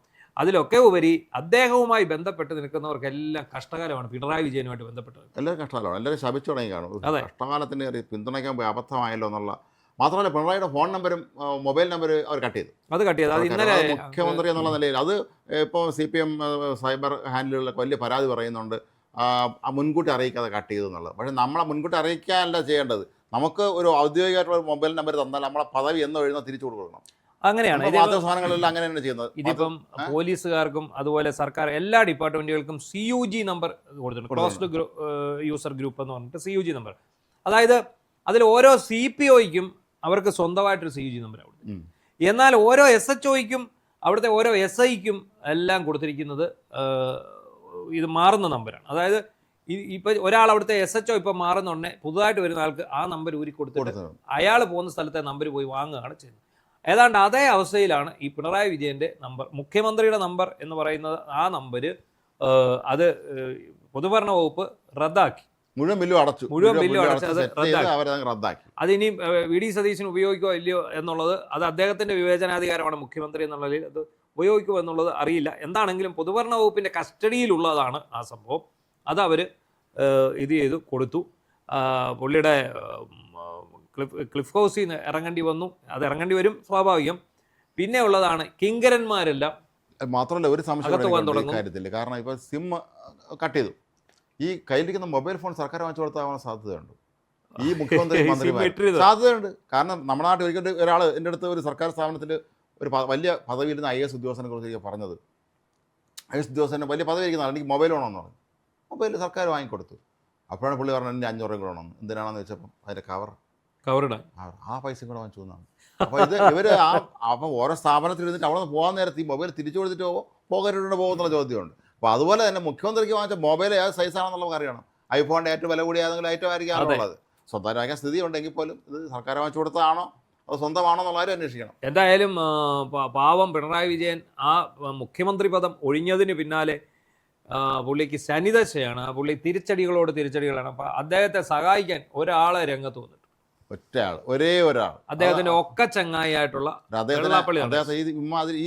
അതിലൊക്കെ ഉപരി അദ്ദേഹവുമായി ബന്ധപ്പെട്ട് നിൽക്കുന്നവർക്കെല്ലാം കഷ്ടകാലമാണ്. പിണറായി വിജയനുമായിട്ട് ബന്ധപ്പെട്ടത് എല്ലാവരും കഷ്ടകാലമാണ്. എല്ലാവരും ശപിച്ചു തുടങ്ങി കാണും. കഷ്ടകാലത്തിന് പിന്തുണയ്ക്കാൻ പോയി അബദ്ധമായല്ലോ എന്നുള്ള. മാത്രമല്ല പിണറായിയുടെ ഫോൺ നമ്പരും മൊബൈൽ നമ്പർ അവർ കട്ട് ചെയ്തു. അത് ഇന്നലെ മുഖ്യമന്ത്രി എന്നുള്ള നിലയിൽ അത് ഇപ്പോൾ CPM സൈബർ ഹാൻഡിലുകളിലൊക്കെ വലിയ പരാതി പറയുന്നുണ്ട്, മുൻകൂട്ടി അറിയിക്കാതെ കട്ട് ചെയ്തു എന്നുള്ളത്. പക്ഷേ നമ്മളെ മുൻകൂട്ടി അറിയിക്കാനല്ല ചെയ്യേണ്ടത്. നമുക്ക് ഒരു ഔദ്യോഗികമായിട്ടുള്ള മൊബൈൽ നമ്പർ തന്നാൽ നമ്മളെ പദവി എന്ന് എഴുതുന്ന തിരിച്ചു കൊടുക്കണം. അങ്ങനെയാണ് അങ്ങനെയാണ് ചെയ്യുന്നത്. ഇതിപ്പം പോലീസുകാർക്കും അതുപോലെ സർക്കാർ എല്ലാ ഡിപ്പാർട്ട്മെന്റുകൾക്കും CUG നമ്പർ കൊടുത്തിട്ടുണ്ട്. ക്ലോസ്ഡ് യൂസർ ഗ്രൂപ്പ് എന്ന് പറഞ്ഞിട്ട് CUG നമ്പർ. അതായത് അതിൽ ഓരോ CPOയ്ക്കും അവർക്ക് സ്വന്തമായിട്ടൊരു CUG നമ്പർ കൊടുത്തു. എന്നാൽ ഓരോ SHOയ്ക്കും അവിടുത്തെ ഓരോ SIക്കും എല്ലാം കൊടുത്തിരിക്കുന്നത് ഇത് മാറുന്ന നമ്പറാണ്. അതായത് ഇപ്പം ഒരാൾ അവിടുത്തെ SHO ഇപ്പം മാറുന്നുണ്ടെ പുതുതായിട്ട് വരുന്ന ആൾക്ക് ആ നമ്പർ ഊരി കൊടുത്തിട്ട് അയാൾ പോകുന്ന സ്ഥലത്തെ നമ്പർ പോയി വാങ്ങുകയാണ് ചെയ്യുന്നത്. ഏതാണ്ട് അതേ അവസ്ഥയിലാണ് ഈ പിണറായി വിജയൻ്റെ നമ്പർ, മുഖ്യമന്ത്രിയുടെ നമ്പർ എന്ന് പറയുന്നത്. ആ നമ്പർ അത് പൊതുഭരണ വകുപ്പ് റദ്ദാക്കി, മുഴുവൻ ബില്ലും അടച്ചു. അത് റദ്ദാക്കി. അതിനി VD സതീശന് ഉപയോഗിക്കുമോ ഇല്ലയോ എന്നുള്ളത് അത് അദ്ദേഹത്തിൻ്റെ വിവേചനാധികാരമാണ്. മുഖ്യമന്ത്രി എന്നുള്ളതിൽ അത് ഉപയോഗിക്കുമോ എന്നുള്ളത് അറിയില്ല. എന്താണെങ്കിലും പൊതുഭരണ വകുപ്പിൻ്റെ കസ്റ്റഡിയിലുള്ളതാണ് ആ സംഭവം. അത് അവർ ഇത് ചെയ്തു കൊടുത്തു. പുള്ളിയുടെ ക്ലിഫ് ഹൗസിൽ നിന്ന് ഇറങ്ങേണ്ടി വന്നു. അത് ഇറങ്ങേണ്ടി വരും, സ്വാഭാവികം. പിന്നെ ഉള്ളതാണ് കിങ്കരന്മാരെല്ലാം. മാത്രമല്ല ഒരു സംശയം കാര്യത്തില്ല. കാരണം ഇപ്പോൾ സിം കട്ട് ചെയ്തു. ഈ കയ്യിലിരിക്കുന്ന മൊബൈൽ ഫോൺ സർക്കാർ വാങ്ങിച്ചു കൊടുത്താൽ സാധ്യതയുണ്ട്. ഈ മുഖ്യമന്ത്രി സാധ്യതയുണ്ട്. കാരണം നമ്മുടെ നാട്ടിൽ ഒരിക്കലും ഒരാൾ എൻ്റെ അടുത്ത് ഒരു സർക്കാർ സ്ഥാപനത്തിൽ ഒരു വലിയ പദവിയിലിരുന്ന IAS ഉദ്യോഗസ്ഥനെ കുറിച്ച് പറഞ്ഞത്, IAS ഉദ്യോഗസ്ഥനെ വലിയ പദവി ഇരിക്കുന്നതാണ്, എനിക്ക് മൊബൈൽ വേണമെന്ന് പറഞ്ഞു. മൊബൈൽ സർക്കാർ വാങ്ങിക്കൊടുത്തു. അപ്പോഴാണ് പുള്ളി പറഞ്ഞത് എൻ്റെ 500 രൂപ വേണമെന്ന്. എന്തിനാണെന്ന് വെച്ചപ്പം അതിൻ്റെ കവറിടാൻ ആ പൈസ കൂടെ വാങ്ങിച്ചു എന്നാണ്. അപ്പോൾ ഇത് ഇവർ അപ്പം ഓരോ സ്ഥാപനത്തിൽ ഇരുന്നിട്ട് അവിടെ നിന്ന് പോകാൻ നേരത്ത് ഈ മൊബൈൽ തിരിച്ചു കൊടുത്തിട്ട് പോകരുണ്ട് പോകുന്നുള്ള ചോദ്യമുണ്ട്. അപ്പോൾ അതുപോലെ തന്നെ മുഖ്യമന്ത്രിക്ക് വാങ്ങിച്ച മൊബൈൽ ഏത് സൈസാണെന്നുള്ളത് അറിയണം. ഐഫോണിൻ്റെ ഏറ്റവും വില കൂടിയ ഏതെങ്കിലും ഐറ്റം ആയിരിക്കാറുള്ളത്. സ്വന്തമായിട്ട് വാങ്ങിക്കാൻ സ്ഥിതി ഉണ്ടെങ്കിൽ പോലും ഇത് സർക്കാർ വാങ്ങിച്ചു കൊടുത്തതാണോ അത് സ്വന്തമാണോ എന്നുള്ളവരും അന്വേഷിക്കണം. എന്തായാലും പാവം പിണറായി വിജയൻ ആ മുഖ്യമന്ത്രി പദം ഒഴിഞ്ഞതിന് പിന്നാലെ പുള്ളിക്ക് ശനിദശയാണ്. പുള്ളി തിരിച്ചടികളാണ്. അപ്പം അദ്ദേഹത്തെ സഹായിക്കാൻ ഒരാളെ രംഗത്ത് വന്നിട്ട്, ഒരേ ഒരാൾ, അദ്ദേഹത്തിന്റെ ഒക്കെ ചങ്ങായിയായിട്ടുള്ള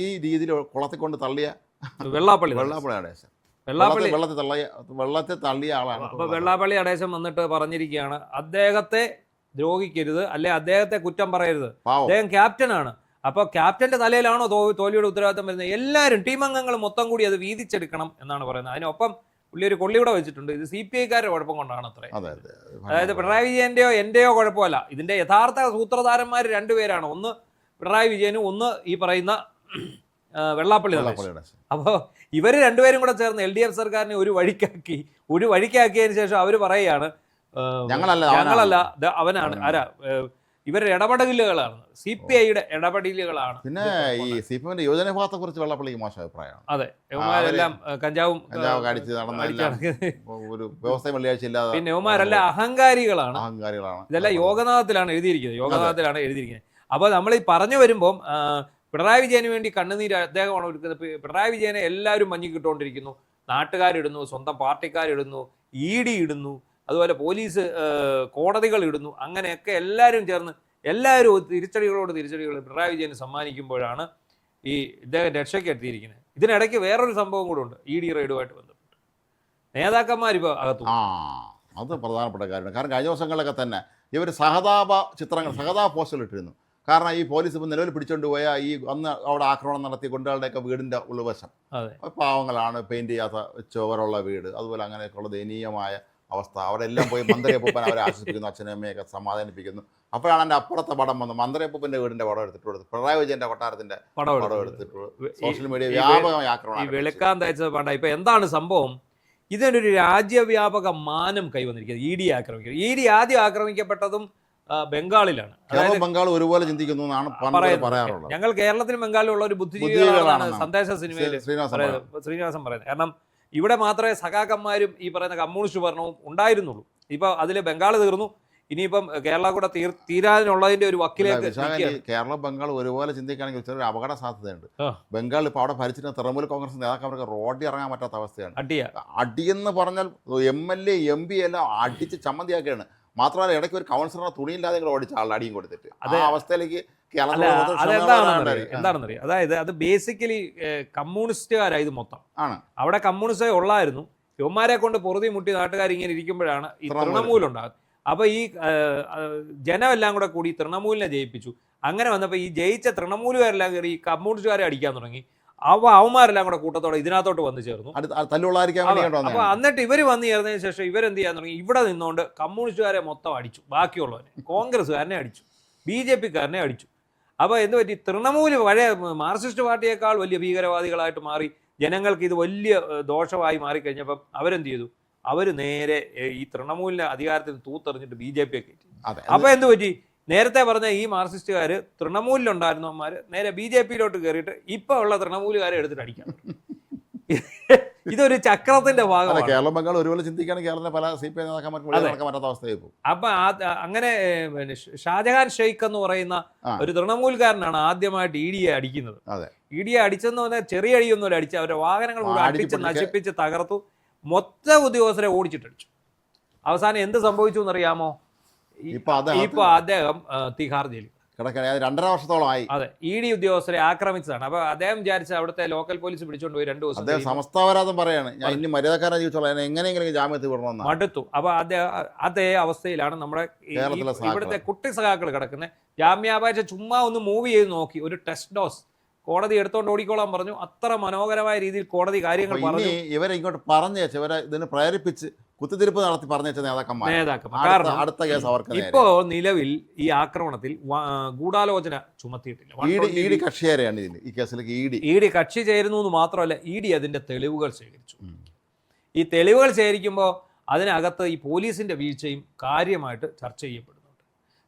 ഈ രീതിയിൽ കുളത്തിക്കൊണ്ട് തള്ളിയ വെള്ളാപ്പള്ളി നടേശൻ, വെള്ളത്തിൽ തള്ളിയ ആളാണ്. അപ്പൊ വെള്ളാപ്പള്ളി നടേശൻ വന്നിട്ട് പറഞ്ഞിരിക്കുകയാണ്, അദ്ദേഹത്തെ ദ്രോഹിക്കരുത്, അല്ലെ അദ്ദേഹത്തെ കുറ്റം പറയരുത്, അദ്ദേഹം ക്യാപ്റ്റനാണ്. അപ്പോൾ ക്യാപ്റ്റന്റെ തലയിലാണോ തോൽവിയുടെ ഉത്തരവാദിത്തം വരുന്നത്? എല്ലാവരും ടീം അംഗങ്ങൾ മൊത്തം കൂടി അത് വീതിച്ചെടുക്കണം എന്നാണ് പറയുന്നത്. അതിനൊപ്പം പുള്ളി ഒരു കൊള്ളിയൂടെ വെച്ചിട്ടുണ്ട്. ഇത് CPIക്കാരുടെ കുഴപ്പം കൊണ്ടാണ് അത്രേ. അതായത് പിണറായി വിജയന്റെയോ എന്റെയോ കുഴപ്പമല്ല, ഇതിന്റെ യഥാർത്ഥ സൂത്രധാരന്മാർ രണ്ടുപേരാണ്. ഒന്ന് പിണറായി വിജയനും ഒന്ന് ഈ പറയുന്ന വെള്ളാപ്പള്ളി നടേശൻ. അപ്പോൾ ഇവർ രണ്ടുപേരും കൂടെ ചേർന്ന് LDF സർക്കാരിനെ ഒരു വഴിക്കാക്കിയതിന് ശേഷം അവർ പറയുകയാണ് ഞങ്ങളല്ല അവനാണ്. ആരാ? ഇവരുടെ ഇടപെടലുകളാണ്, CPIയുടെ ഇടപെടലുകളാണ്. പിന്നെ ഈ CPIന്റെ യുവജന വിഭാഗത്തെ കുറിച്ച് വെള്ളപ്പള്ളിക്ക് മോശം അഭിപ്രായമാണ്. അതെ, യവന്മാരെല്ലാം കഞ്ചാവും കാണിച്ച് ഒരു വ്യവസ്ഥ വെള്ളിയാഴ്ച ഇല്ലാതെ. പിന്നെ യവന്മാരെല്ലാം അഹങ്കാരികളാണ്. ഇതെല്ലാം യോഗനാഥത്തിലാണ് എഴുതിയിരിക്കുന്നത്. അപ്പോൾ നമ്മൾ ഈ പറഞ്ഞു വരുമ്പം പിണറായി വിജയന് വേണ്ടി കണ്ണുനീര് അദ്ദേഹമാണ് ഒരുക്കുന്നത്. പിണറായി വിജയനെ എല്ലാവരും മഞ്ഞിക്കിട്ടുകൊണ്ടിരിക്കുന്നു. നാട്ടുകാരിടുന്നു, സ്വന്തം പാർട്ടിക്കാരിടുന്നു, ED ഇടുന്നു, അതുപോലെ പോലീസ് കോടതികൾ ഇടുന്നു. അങ്ങനെയൊക്കെ എല്ലാവരും ചേർന്ന് തിരിച്ചടികൾ പിണറായി വിജയന് സമ്മാനിക്കുമ്പോഴാണ് ഈ ഇദ്ദേഹം രക്ഷയ്ക്ക് എത്തിയിരിക്കുന്നത്. ഇതിനിടയ്ക്ക് വേറൊരു സംഭവം കൂടെ ഉണ്ട് ED റെയ്ഡുമായിട്ട് ബന്ധപ്പെട്ട്. നേതാക്കന്മാർ ഇപ്പോൾ അകത്തു. അത് പ്രധാനപ്പെട്ട കാര്യമാണ്. കാരണം കഴിഞ്ഞ ദിവസങ്ങളിലൊക്കെ തന്നെ ഇവർ സഹതാപ പോസ്റ്റർ ഇട്ടിരുന്നു. കാരണം ഈ പോലീസ് ഇപ്പോൾ നിലവിൽ പിടിച്ചുകൊണ്ട് പോയ ഈ അന്ന് അവിടെ ആക്രമണം നടത്തിയ ഗുണ്ടകളുടെയൊക്കെ വീടിൻ്റെ ഉൾവശം പാവങ്ങളാണ്, പെയിൻറ് ചെയ്യാത്ത ചുവരുള്ള വീട്, അതുപോലെ അങ്ങനെയൊക്കെയുള്ള ദയനീയമായ അവസ്ഥ. അവിടെ എല്ലാം പോയി മന്ത്രിയപ്പൂപ്പൻ അവരെ ആശ്വസിപ്പിക്കുന്നു, അച്ഛനും അമ്മയൊക്കെ സമാധാനിപ്പിക്കുന്നു. അപ്പോഴാണ് എൻ്റെ അപ്പുറത്തെ പടം വന്ന് മന്ത്രിയപ്പൂപ്പൻ്റെ വീടിൻ്റെ പടം എടുത്തിട്ട് കൊടുത്തു, പിണറായി വിജയൻ്റെ കൊട്ടാരത്തിൻ്റെ പടം എടുത്തിട്ട് സോഷ്യൽ മീഡിയ വ്യാപകമായി ആക്രമണം. വെളുക്കാൻ തയ്ച്ചത് പണ്ട. ഇപ്പം എന്താണ് സംഭവം? ഇതിനൊരു രാജ്യവ്യാപക മാനം കൈവന്നിരിക്കുന്നത്. ED ആക്രമിക്കുന്നത്. ED ആദ്യം ആക്രമിക്കപ്പെട്ടതും ബംഗാളിലാണ്. ബംഗാൾ ഒരുപോലെ ചിന്തിക്കുന്നു എന്നാണ് പറയാറുള്ളത്. ഞങ്ങൾ കേരളത്തിലും ബംഗാളിലും ഉള്ള ഒരു ബുദ്ധിജീവികളാണ് സന്ദേശ സിനിമയിൽ ശ്രീനിവാസൻ പറയുന്നത്. കാരണം ഇവിടെ മാത്രമേ സഖാക്കന്മാരും ഈ പറയുന്ന കമ്മ്യൂണിസ്റ്റ് ഭരണവും ഉണ്ടായിരുന്നുള്ളൂ. ഇപ്പൊ അതിൽ ബംഗാൾ തീർന്നു, ഇനിയിപ്പം കേരള കൂടെ തീരാനുള്ളതിന്റെ ഒരു വക്കിലേക്ക്. കേരളം ബംഗാൾ ഒരുപോലെ ചിന്തിക്കുകയാണെങ്കിൽ ചെറിയൊരു അപകട സാധ്യതയുണ്ട്. ബംഗാൾ ഇപ്പൊ അവിടെ ഭരിച്ചിരുന്ന തൃണമൂൽ കോൺഗ്രസ് നേതാക്കന്മാർക്ക് റോഡിൽ ഇറങ്ങാൻ പറ്റാത്ത അവസ്ഥയാണ്. അടിയെന്ന് പറഞ്ഞാൽ MLA MP എല്ലാം അടിച്ച് ചമ്മന്തിയാക്കുകയാണ്. മാത്രമല്ല ഇടയ്ക്ക് ഒരു കൗൺസിലറെ തുണിയില്ലാതെ ഓടിച്ച ആളുടെ അടിയും കൊടുത്തിട്ട് ആ അവസ്ഥയിലേക്ക് എന്താണെന്നറിയാം. അതായത് അത് ബേസിക്കലി കമ്മ്യൂണിസ്റ്റുകാരായത് മൊത്തം ആണ്. അവിടെ കമ്മ്യൂണിസ്റ്റേ ഉള്ളായിരുന്നു. യുവന്മാരെ കൊണ്ട് പൊറുതി മുട്ടി നാട്ടുകാർ ഇങ്ങനെ ഇരിക്കുമ്പോഴാണ് ഈ തൃണമൂലുണ്ടാകുന്നത്. അപ്പോൾ ഈ ജനമെല്ലാം കൂടി തൃണമൂലിനെ ജയിപ്പിച്ചു. അങ്ങനെ വന്നപ്പോൾ ഈ ജയിച്ച തൃണമൂലുകാരെല്ലാം കയറി ഈ കമ്മ്യൂണിസ്റ്റുകാരെ അടിക്കാൻ തുടങ്ങി. അവന്മാരെല്ലാം കൂടെ കൂട്ടത്തോടെ ഇതിനകത്തോട്ട് വന്നു ചേർന്നു. അപ്പോൾ എന്നിട്ട് ഇവർ വന്നു ചേർന്നതിന് ശേഷം ഇവരെന്ത് ചെയ്യാൻ തുടങ്ങി? ഇവിടെ നിന്നുകൊണ്ട് കമ്മ്യൂണിസ്റ്റുകാരെ മൊത്തം അടിച്ചു, ബാക്കിയുള്ളവരെ കോൺഗ്രസ്സുകാരനെ അടിച്ചു, BJPക്കാരനെ അടിച്ചു. അപ്പോൾ എന്ത് പറ്റി? തൃണമൂല് പഴയ മാർക്സിസ്റ്റ് പാർട്ടിയേക്കാൾ വലിയ ഭീകരവാദികളായിട്ട് മാറി. ജനങ്ങൾക്ക് ഇത് വലിയ ദോഷമായി മാറിക്കഴിഞ്ഞപ്പം അവരെന്ത് ചെയ്തു? അവർ നേരെ ഈ തൃണമൂലിനെ അധികാരത്തിൽ തൂത്തെറിഞ്ഞിട്ട് BJPയെ കയറ്റി. അപ്പോൾ എന്ത് പറ്റി? നേരത്തെ പറഞ്ഞ ഈ മാർക്സിസ്റ്റുകാർ തൃണമൂലിലുണ്ടായിരുന്നവന്മാർ നേരെ BJP-യിലോട്ട് കയറിയിട്ട് ഇപ്പൊ ഉള്ള തൃണമൂലുകാരെ എടുത്തിട്ട് അടിക്കാം. ഇതൊരു ചക്രത്തിന്റെ ഭാഗമാണ്. കേരളം ബംഗാൾ ഒരുപോലെ ചിന്തിക്കുകയാണെങ്കിൽ കേരളത്തിലെ പല CPI നേതാക്കന്മാർക്ക് നടക്കാൻ പറ്റാത്ത അവസ്ഥയായി പോകും. അപ്പൊ അങ്ങനെ ഷാജഹാൻ ഷെയ്ഖ് എന്ന് പറയുന്ന ഒരു തൃണമൂൽക്കാരനാണ് ആദ്യമായിട്ട് ED അടിക്കുന്നത്. ED അടിച്ചെന്ന് പറഞ്ഞാൽ ചെറിയ അടിയൊന്നുമില്ല, അടിച്ച് അവരുടെ വാഹനങ്ങൾ കൂടെ അടിച്ച് നശിപ്പിച്ച് തകർത്തു, മൊത്തം ഉദ്യോഗസ്ഥരെ ഓടിച്ചിട്ടടിച്ചു. അവസാനം എന്ത് സംഭവിച്ചു എന്നറിയാമോ? ഇപ്പൊ അദ്ദേഹം തിഹാർ ജയിലിൽ കിടക്കാൻ 2.5 വർഷത്തോളമായി. അതെ, ED ഉദ്യോഗസ്ഥരെ ആക്രമിച്ചതാണ്. അപ്പൊ അദ്ദേഹം വിചാരിച്ച അവിടുത്തെ ലോക്കൽ പോലീസ് പിടിച്ചോണ്ട് പോയി 2 ദിവസം അദ്ദേഹം സമസ്താപരാധം പറയാണ്, ഞാൻ ഇനി മര്യാദക്കാരൻ ജീവിച്ചോളാം, എങ്ങനെയെങ്കിലും ജാമ്യത്തിൽ വിടണമെന്ന് മടുത്തു. അപ്പൊ അതേ അവസ്ഥയിലാണ് നമ്മുടെ ഇവിടുത്തെ കുട്ടി സഖാക്കൾ കിടക്കുന്നത്. ജാമ്യാപേക്ഷ ചുമ്മാ ഒന്ന് മൂവ് ചെയ്ത് നോക്കി, ഒരു ടെസ്റ്റ് ഡോസ് കോടതി എടുത്തോണ്ട് ഓടിക്കോളാൻ പറഞ്ഞു. അത്ര മനോഹരമായ രീതിയിൽ കോടതി കാര്യങ്ങൾ പറഞ്ഞു. ഇവരെ ഇങ്ങോട്ട് പറഞ്ഞേച്ച്, ഇവരെ ഇതിന് പ്രേരിപ്പിച്ച് കുത്തിത്തിരിപ്പ് നടത്തി പറഞ്ഞേച്ച നേതാക്കന്മാർ. കാരണം അടുത്ത കേസ് അവർക്ക് ഇപ്പോ നിലവിൽ ഈ ആക്രമണത്തിൽ ഗൂഢാലോചന ചുമത്തിയിട്ടില്ല. ED കക്ഷിയാരെയാണ് ഇതിന്, ഈ കേസിലേക്ക് ED കക്ഷി ചേരുന്നു എന്ന് മാത്രമല്ല, ED അതിന്റെ തെളിവുകൾ ശേഖരിച്ചു. ഈ തെളിവുകൾ ശേഖരിക്കുമ്പോൾ അതിനകത്ത് ഈ പോലീസിന്റെ വീഴ്ചയും കാര്യമായിട്ട് ചർച്ച ചെയ്യപ്പെടുന്നുണ്ട്.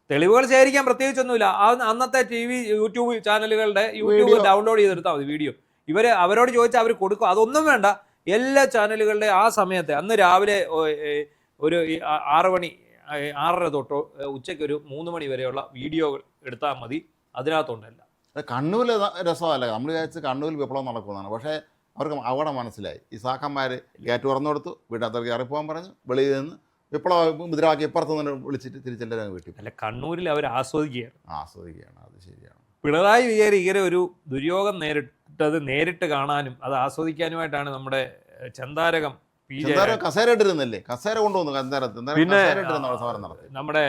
തെളിവുകൾ ശേഖരിക്കാൻ പ്രത്യേകിച്ചൊന്നുമില്ല. അന്നത്തെ TV യൂട്യൂബ് ചാനലുകളുടെ യൂട്യൂബ് ഡൗൺലോഡ് ചെയ്തെടുത്താൽ മതി വീഡിയോ. അവരോട് ചോദിച്ചാൽ അവർ കൊടുക്കും. അതൊന്നും വേണ്ട, എല്ലാ ചാനലുകളുടെ ആ സമയത്തെ അന്ന് രാവിലെ ഒരു 6 മണി 6:30 തൊട്ടോ ഉച്ചയ്ക്ക് ഒരു 3 മണി വരെയുള്ള വീഡിയോകൾ എടുത്താൽ മതി. അതിനകത്തുണ്ടല്ല. കണ്ണൂരിൽ രസമല്ല, നമ്മൾ വിചാരിച്ച് കണ്ണൂരിൽ വിപ്ലവം നടക്കുന്നതാണ്. പക്ഷേ അവർക്ക് അവിടെ മനസ്സിലായി, ഈ സാക്കന്മാർ ഗേറ്റ് തുറന്നു കൊടുത്തു, വീട്ടിനകത്തേക്ക് ഇറങ്ങിപ്പോകാൻ പറഞ്ഞു, വെളിയിൽ നിന്ന് വിപ്ലവ മുദ്രാവാക്യം ഇപ്പുറത്ത് നിന്ന് വിളിച്ചിട്ട് തിരിച്ചെല്ലാവരും വീട്ടിൽ. അല്ല, കണ്ണൂരിൽ അവർ ആസ്വദിക്കുകയാണ്. അത് ശരിയാണ്. പിണറായി വിജയൻ ഇങ്ങനെ ഒരു ദുര്യോഗം നേരിട്ട് കാണാനും അത് ആസ്വദിക്കാനുമായിട്ടാണ് നമ്മുടെ ചെന്താരകം കസേര ഇട്ടിരുന്നല്ലേ, കസേര കൊണ്ടുവന്നു. പിന്നെ നമ്മുടെ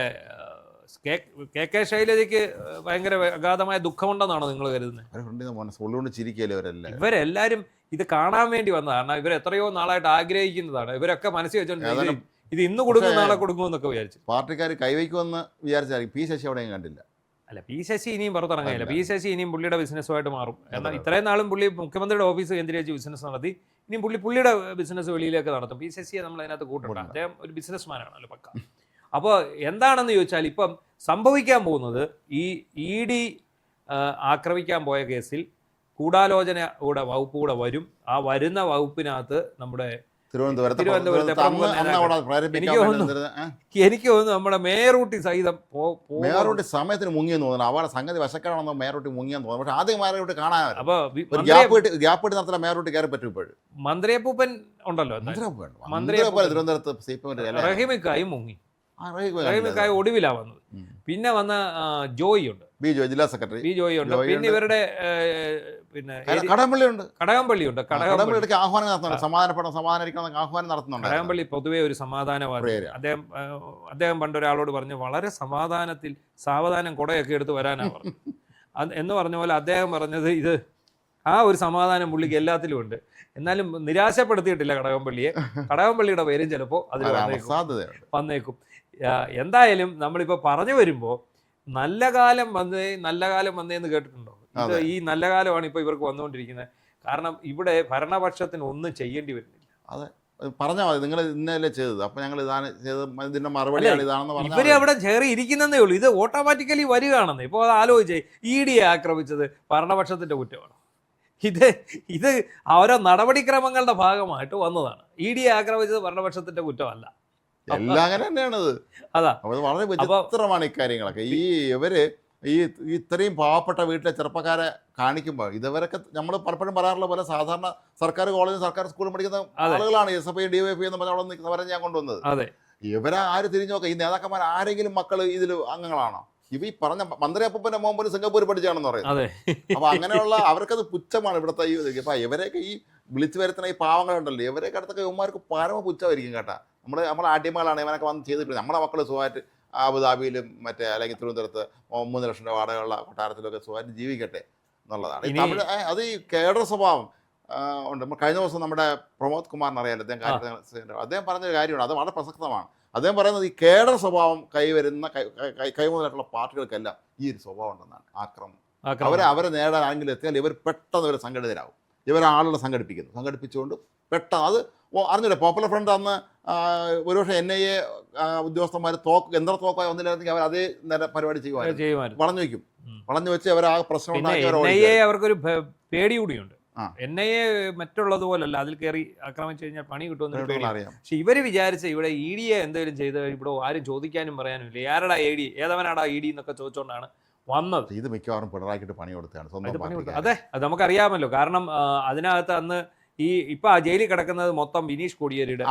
KK ശൈലജയ്ക്ക് ഭയങ്കര അഗാധമായ ദുഃഖമുണ്ടെന്നാണോ നിങ്ങൾ കരുതുന്നത്? ഇവരെല്ലാരും ഇത് കാണാൻ വേണ്ടി വന്നതാണ്. കാരണം ഇവർ എത്രയോ നാളായിട്ട് ആഗ്രഹിക്കുന്നതാണ്. ഇവരൊക്കെ മനസ്സിൽ വെച്ചോണ്ട് ഇത് ഇന്ന് കൊടുക്കും നാളെ കൊടുക്കുമെന്നൊക്കെ വിചാരിച്ചു. പാർട്ടിക്കാർ കൈവയ്ക്കുമെന്ന് വിചാരിച്ചാൽ P. ശശി അവിടെയും കണ്ടില്ല. അല്ല, P. ശശി ഇനിയും പുറത്തിറങ്ങില്ല. P. ശശി ഇനിയും പുള്ളിയുടെ ബിസിനസ്സുമായിട്ട് മാറും. എന്നാൽ ഇത്രയും നാളും പുള്ളി മുഖ്യമന്ത്രിയുടെ ഓഫീസ് കേന്ദ്രീകരിച്ച് ബിസിനസ് നടത്തി. ഇനിയും പുള്ളിയുടെ ബിസിനസ് വെളിയിലേക്ക് നടത്തും. P. ശശിയെ നമ്മൾ അതിനകത്ത് കൂട്ടുണ്ട്. അദ്ദേഹം ഒരു ബിസിനസ്മാനാണല്ലോ പക്ക. അപ്പോൾ എന്താണെന്ന് ചോദിച്ചാൽ ഇപ്പം സംഭവിക്കാൻ പോകുന്നത്, ഈ ED ആക്രമിക്കാൻ പോയ കേസിൽ ഗൂഢാലോചനയുടെ വകുപ്പ് കൂടെ വരും. ആ വരുന്ന വകുപ്പിനകത്ത് നമ്മുടെ തിരുവനന്തപുരത്തെ എനിക്ക് തോന്നുന്നു നമ്മുടെ മേയറൂട്ടി സഹിതം മേയറൂട്ടി സമയത്തിന് മുങ്ങിയെന്ന് തോന്നുന്നു. അവിടെ സംഗതി വശക്കാണെന്നോ മേയറൂട്ടി മുങ്ങിയെന്ന് തോന്നുന്നു. പക്ഷെ ആദ്യം മേയറൂട്ടി കാണാൻ ഗ്യാപ്പ് ഇട്ട് നടത്തുന്ന മേയറൂട്ടി കയറി പറ്റും. ഇപ്പോഴും മന്ത്രിയപ്പൂപ്പൻ ഉണ്ടല്ലോ, തിരുവനന്തപുരത്ത് റഹീമിക്കായും മുങ്ങി. റഹീമിക്കായ ഒടുവിലാ വന്നത്. പിന്നെ വന്ന ജോയി ഉണ്ട്, ജില്ലാ സെക്രട്ടറി ജോയി ഉണ്ട്. പിന്നെ ഇവരുടെ കടകംപള്ളിയുണ്ട്. ആഹ്വാനം നടത്തുന്നുണ്ട്. കടകംപള്ളി പൊതുവെ ഒരു സമാധാനവാദി. അദ്ദേഹം പണ്ടൊരാളോട് പറഞ്ഞു, വളരെ സാവധാനം കുടയൊക്കെ എടുത്ത് വരാനാണ് പറഞ്ഞു. എന്ന് പറഞ്ഞ പോലെ അദ്ദേഹം പറഞ്ഞത് ഇത് ആ ഒരു സമാധാനം പുള്ളിക്ക് എല്ലാത്തിലും ഉണ്ട്. എന്നാലും നിരാശപ്പെടുത്തിയിട്ടില്ല കടകംപള്ളിയെ. കടകംപള്ളിയുടെ പേരും ചിലപ്പോൾ അതിൽ വന്നേക്കും. എന്തായാലും നമ്മളിപ്പോൾ പറഞ്ഞു വരുമ്പോൾ നല്ല കാലം വന്നേന്ന് കേട്ടിട്ടുണ്ടോ? ഇത് ഈ നല്ല കാലമാണ് ഇപ്പോൾ ഇവർക്ക് വന്നുകൊണ്ടിരിക്കുന്നത്. കാരണം ഇവിടെ ഭരണപക്ഷത്തിന് ഒന്നും ചെയ്യേണ്ടി വരുന്നില്ല. അതെ, പറഞ്ഞാൽ മതി, നിങ്ങൾ ഇന്നല്ലേ ചെയ്തത്, അപ്പൊ ഞങ്ങൾ ഇതാണ് ചെയ്തത്, ഇതിന്റെ മറുപടിയാണ് ഇതാണെന്ന് പറഞ്ഞു. ഇവര് അവിടെ കയറി ഇരിക്കുന്നതേ ഉള്ളൂ. ഇത് ഓട്ടോമാറ്റിക്കലി വരികയാണെന്ന്. ഇപ്പോൾ അത് ആലോചിച്ചേ, ED ആക്രമിച്ചത് ഭരണപക്ഷത്തിന്റെ കുറ്റമാണ്. ഇത് ഓരോ നടപടിക്രമങ്ങളുടെ ഭാഗമായിട്ട് വന്നതാണ്. ED ആക്രമിച്ചത് ഭരണപക്ഷത്തിന്റെ കുറ്റമല്ല. എല്ലാം അങ്ങനെ തന്നെയാണത്. അതാ വളരെ വിചിത്രമാണ് ഇക്കാര്യങ്ങളൊക്കെ. ഇവര് ഇത്രയും പാവപ്പെട്ട വീട്ടിലെ ചെറുപ്പക്കാരെ കാണിക്കുമ്പോൾ ഇതുവരൊക്കെ നമ്മൾ പലപ്പോഴും പറയാറുള്ള പോലെ സാധാരണ സർക്കാർ കോളേജും സർക്കാർ സ്കൂളും പഠിക്കുന്ന ആളുകളാണ് SFI DYFI എന്ന് പറഞ്ഞ അവിടെ നിൽക്കുന്നവരെ ഞാൻ കൊണ്ടുവന്നത്. ഇവരെ ആര് തിരിഞ്ഞു നോക്കാം? ഈ നേതാക്കന്മാർ ആരെങ്കിലും മക്കൾ ഇതിൽ അംഗങ്ങളാണോ? ഈ പറഞ്ഞ മന്ത്രി അപ്പൂപ്പന്റെ മോൻ പോലും സിംഗപ്പൂർ പഠിച്ചാണെന്ന് പറയുന്നത്. അപ്പൊ അങ്ങനെയുള്ള അവർക്കത് പുച്ഛമാണ് ഇവിടുത്തെ. അപ്പൊ ഇവരെയൊക്കെ ഈ വിളിച്ചു വരുത്തുന്ന ഈ പാവങ്ങളുണ്ടല്ലോ, ഇവരെയൊക്കെ അടുത്തൊക്കെ ഇവന്മാർക്ക് പരമ പുച്ഛമായിരിക്കും കേട്ടാ. നമ്മളെ ആദ്യമകളാണ് ഇവനൊക്കെ വന്ന് ചെയ്തിട്ട് നമ്മളെ മക്കൾ സുഖമായിട്ട് അബുദാബിയിലും മറ്റേ അല്ലെങ്കിൽ തിരുവനന്തപുരത്ത് 3 ലക്ഷം രൂപ വാടകയുള്ള കൊട്ടാരത്തിലൊക്കെ സുഖമായിട്ട് ജീവിക്കട്ടെ എന്നുള്ളതാണ്. അത് ഈ കേഡർ സ്വഭാവം ഉണ്ട്. കഴിഞ്ഞ ദിവസം നമ്മുടെ പ്രമോദ് കുമാറിന് അറിയാലോ, അദ്ദേഹം പറഞ്ഞൊരു കാര്യമാണ്, അത് വളരെ പ്രസക്തമാണ്. അദ്ദേഹം പറയുന്നത് ഈ കേഡർ സ്വഭാവം കൈമുതലായിട്ടുള്ള പാർട്ടികൾക്കെല്ലാം ഈ ഒരു സ്വഭാവം ഉണ്ടെന്നാണ്. ആക്രമണം അവരെ നേടാൻ ആരെങ്കിലും എത്തിയാൽ ഇവർ പെട്ടെന്ന് ഇവർ സംഘടിതരാകും. ഇവരാളുകളെ സംഘടിപ്പിച്ചുകൊണ്ട് പെട്ടെന്ന് അത് അറിഞ്ഞില്ലേ പോപ്പുലർ ഫ്രണ്ട് അന്ന് ഒരുപക്ഷെ NIA ഉദ്യോഗസ്ഥന്മാർ യന്ത്രത്തോക്കായി വന്നില്ലായിരുന്നെങ്കിൽ അവർ അതേ പരിപാടി ചെയ്യുമായിരുന്നു. വളഞ്ഞു വയ്ക്കും. വളഞ്ഞു വെച്ച് അവർ ആ പ്രശ്നം NIA അവർക്കൊരു പേടി കൂടിയുണ്ട്. ആ. NIA മറ്റുള്ളതുപോലല്ല, അതിൽ കയറി ആക്രമിച്ചു കഴിഞ്ഞാൽ പണി കിട്ടുമെന്ന് പേടി. അറിയാം. പക്ഷെ ഇവര് വിചാരിച്ച ഇവിടെ ED എന്തെങ്കിലും ചെയ്ത് ഇവിടെ ആരും ചോദിക്കാനും പറയാനും ഇല്ല. ആരടാ ED, ഏതവനാടാ ED എന്നൊക്കെ ചോദിച്ചുകൊണ്ടാണ് വന്നത്. ഇത് മിക്കവാറും പിണറായിക്കിട്ട് പണി കൊടുത്താണ് സ്വന്തം. അതെ, അത് നമുക്കറിയാമല്ലോ. കാരണം അതിനകത്ത് അന്ന് ഇപ്പൊ ആ ജയിലിൽ കിടക്കുന്നത് മൊത്തം ബിനീഷ് കോടിയേരിയുടെ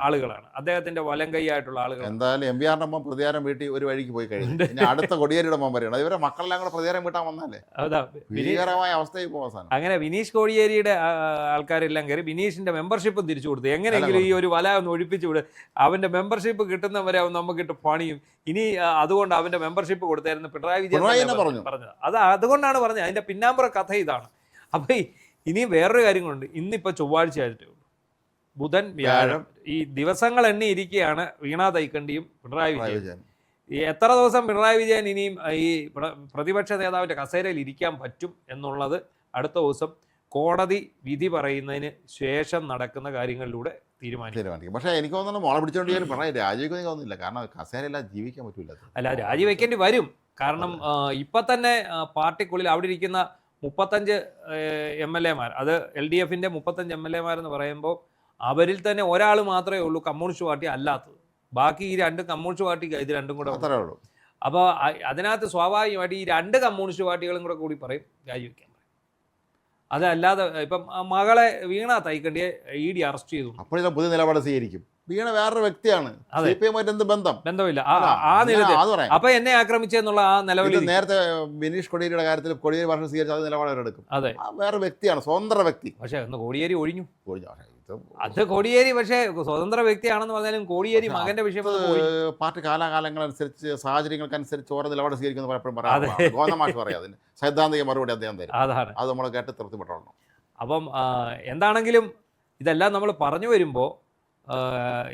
ആളുകളാണ്, അദ്ദേഹത്തിന്റെ വലം കൈയായിട്ടുള്ള ആളുകൾ. എന്തായാലും MVR ന്റെ മോൻ പ്രതികാരം വീട്ടി ഒരു വഴിക്ക് പോയി കഴിഞ്ഞു. ഇനി അടുത്ത കോടിയേരിയുടെ മോൻ പറയണം. ഇവരെ മക്കളെല്ലാം കൂടെ പ്രതികാരം വീട്ടാൻ വന്നാലേ ഭീകരമായ അവസ്ഥയിൽ പോകും അവസാനം. അങ്ങനെ ബിനീഷ് കോടിയേരിയുടെ ആൾക്കാരെല്ലാം കയറി ബിനീഷിന്റെ മെമ്പർഷിപ്പ് തിരിച്ചു കൊടുത്തു. എങ്ങനെയെങ്കിലും ഈ ഒരു വല ഒന്ന് ഒഴിപ്പിച്ചു വിട്, അവന്റെ മെമ്പർഷിപ്പ് കിട്ടുന്നവരെ അവൻ നമുക്കിട്ട് പണിയും. ഇനി അതുകൊണ്ട് അവന്റെ മെമ്പർഷിപ്പ് കൊടുത്തായിരുന്നു പിണറായി വിജയൻ പറഞ്ഞത്. അതുകൊണ്ടാണ് പറഞ്ഞത്. അതിന്റെ പിന്നാമ്പുറ കഥ ഇതാണ്. അപ്പൊ ഇനി വേറൊരു കാര്യങ്ങളുണ്ട്. ഇന്നിപ്പോ ചൊവ്വാഴ്ച ആയിട്ടേ ഉള്ളൂ, ബുധൻ വ്യാഴം ഈ ദിവസങ്ങൾ എണ്ണി ഇരിക്കുകയാണ് വീണാ തൈക്കണ്ടിയും പിണറായി വിജയൻ. എത്ര ദിവസം പിണറായി വിജയൻ ഇനിയും ഈ പ്രതിപക്ഷ നേതാവിന്റെ കസേരയിൽ ഇരിക്കാൻ പറ്റും എന്നുള്ളത് അടുത്ത ദിവസം കോടതി വിധി പറയുന്നതിന് ശേഷം നടക്കുന്ന കാര്യങ്ങളിലൂടെ തീരുമാനിക്കും. പക്ഷേ എനിക്ക് തോന്നുന്നു മോളെ പിടിച്ചോണ്ട് പിണറായി രാജിവെക്കുന്ന തോന്നുന്നില്ല. കാരണം കസേരയില്ലാതെ ജീവിക്കാൻ പറ്റൂല. അല്ല, രാജിവെക്കേണ്ടി വരും. കാരണം ഇപ്പൊ തന്നെ പാർട്ടിക്കുള്ളിൽ അവിടെ ഇരിക്കുന്ന 35 MLA-മാർ, അത് LDF-ന്റെ 35 MLA-മാരെന്ന് പറയുമ്പോൾ അവരിൽ തന്നെ ഒരാൾ മാത്രമേ ഉള്ളൂ കമ്മ്യൂണിസ്റ്റ് പാർട്ടി അല്ലാത്തത്. ബാക്കി ഈ 2 കമ്മ്യൂണിസ്റ്റ് പാർട്ടിക്ക് ഇത് രണ്ടും കൂടെ അത്രേ ഉള്ളൂ. അപ്പോൾ അതിനകത്ത് സ്വാഭാവികമായിട്ട് ഈ 2 കമ്മ്യൂണിസ്റ്റ് പാർട്ടികളും കൂടി പറയും രാജിവെക്കാൻ പറയും. അതല്ലാതെ ഇപ്പം മകളെ വീണ തൈക്കണ്ടിയെ ED അറസ്റ്റ് ചെയ്തു. അപ്പോഴേ പുതിയ നിലപാട് സ്വീകരിക്കും. വീണ വേറൊരു വ്യക്തിയാണ്, എന്ത് ബന്ധമില്ല ആ നിലയിൽ. അപ്പൊ എന്നെ ആക്രമിച്ചെന്നുള്ള ആ നിലവിൽ നേരത്തെ ബിനീഷ് കോടിയേരിയുടെ കാര്യത്തിൽ കോടിയേരി ഭാഷ സ്വീകരിച്ച അത് നിലപാടെടുക്കും. അതെ, വേറെ വ്യക്തിയാണ്, സ്വതന്ത്ര വ്യക്തി. പക്ഷെ ഒന്ന് കോടിയേരി ഒഴിഞ്ഞു. അത് കോടിയേരി പക്ഷേ സ്വതന്ത്ര വ്യക്തിയാണെന്ന് പറഞ്ഞാലും കോടിയേരി മകന്റെ വിഷയം പാർട്ടി കാലാകാലങ്ങളനുസരിച്ച് സാഹചര്യങ്ങൾക്കനുസരിച്ച് ഓരോ നിലപാട് സ്വീകരിക്കുന്ന പലപ്പോഴും പറയാം. ഗോതമാഷ് പറയാം, അതിന് സൈദ്ധാന്തിക മറുപടി അദ്ദേഹം തരും. അതാണ്, അത് നമ്മൾ കേട്ട് തൃപ്തിപ്പെടണം. അപ്പം എന്താണെങ്കിലും ഇതെല്ലാം നമ്മൾ പറഞ്ഞു വരുമ്പോൾ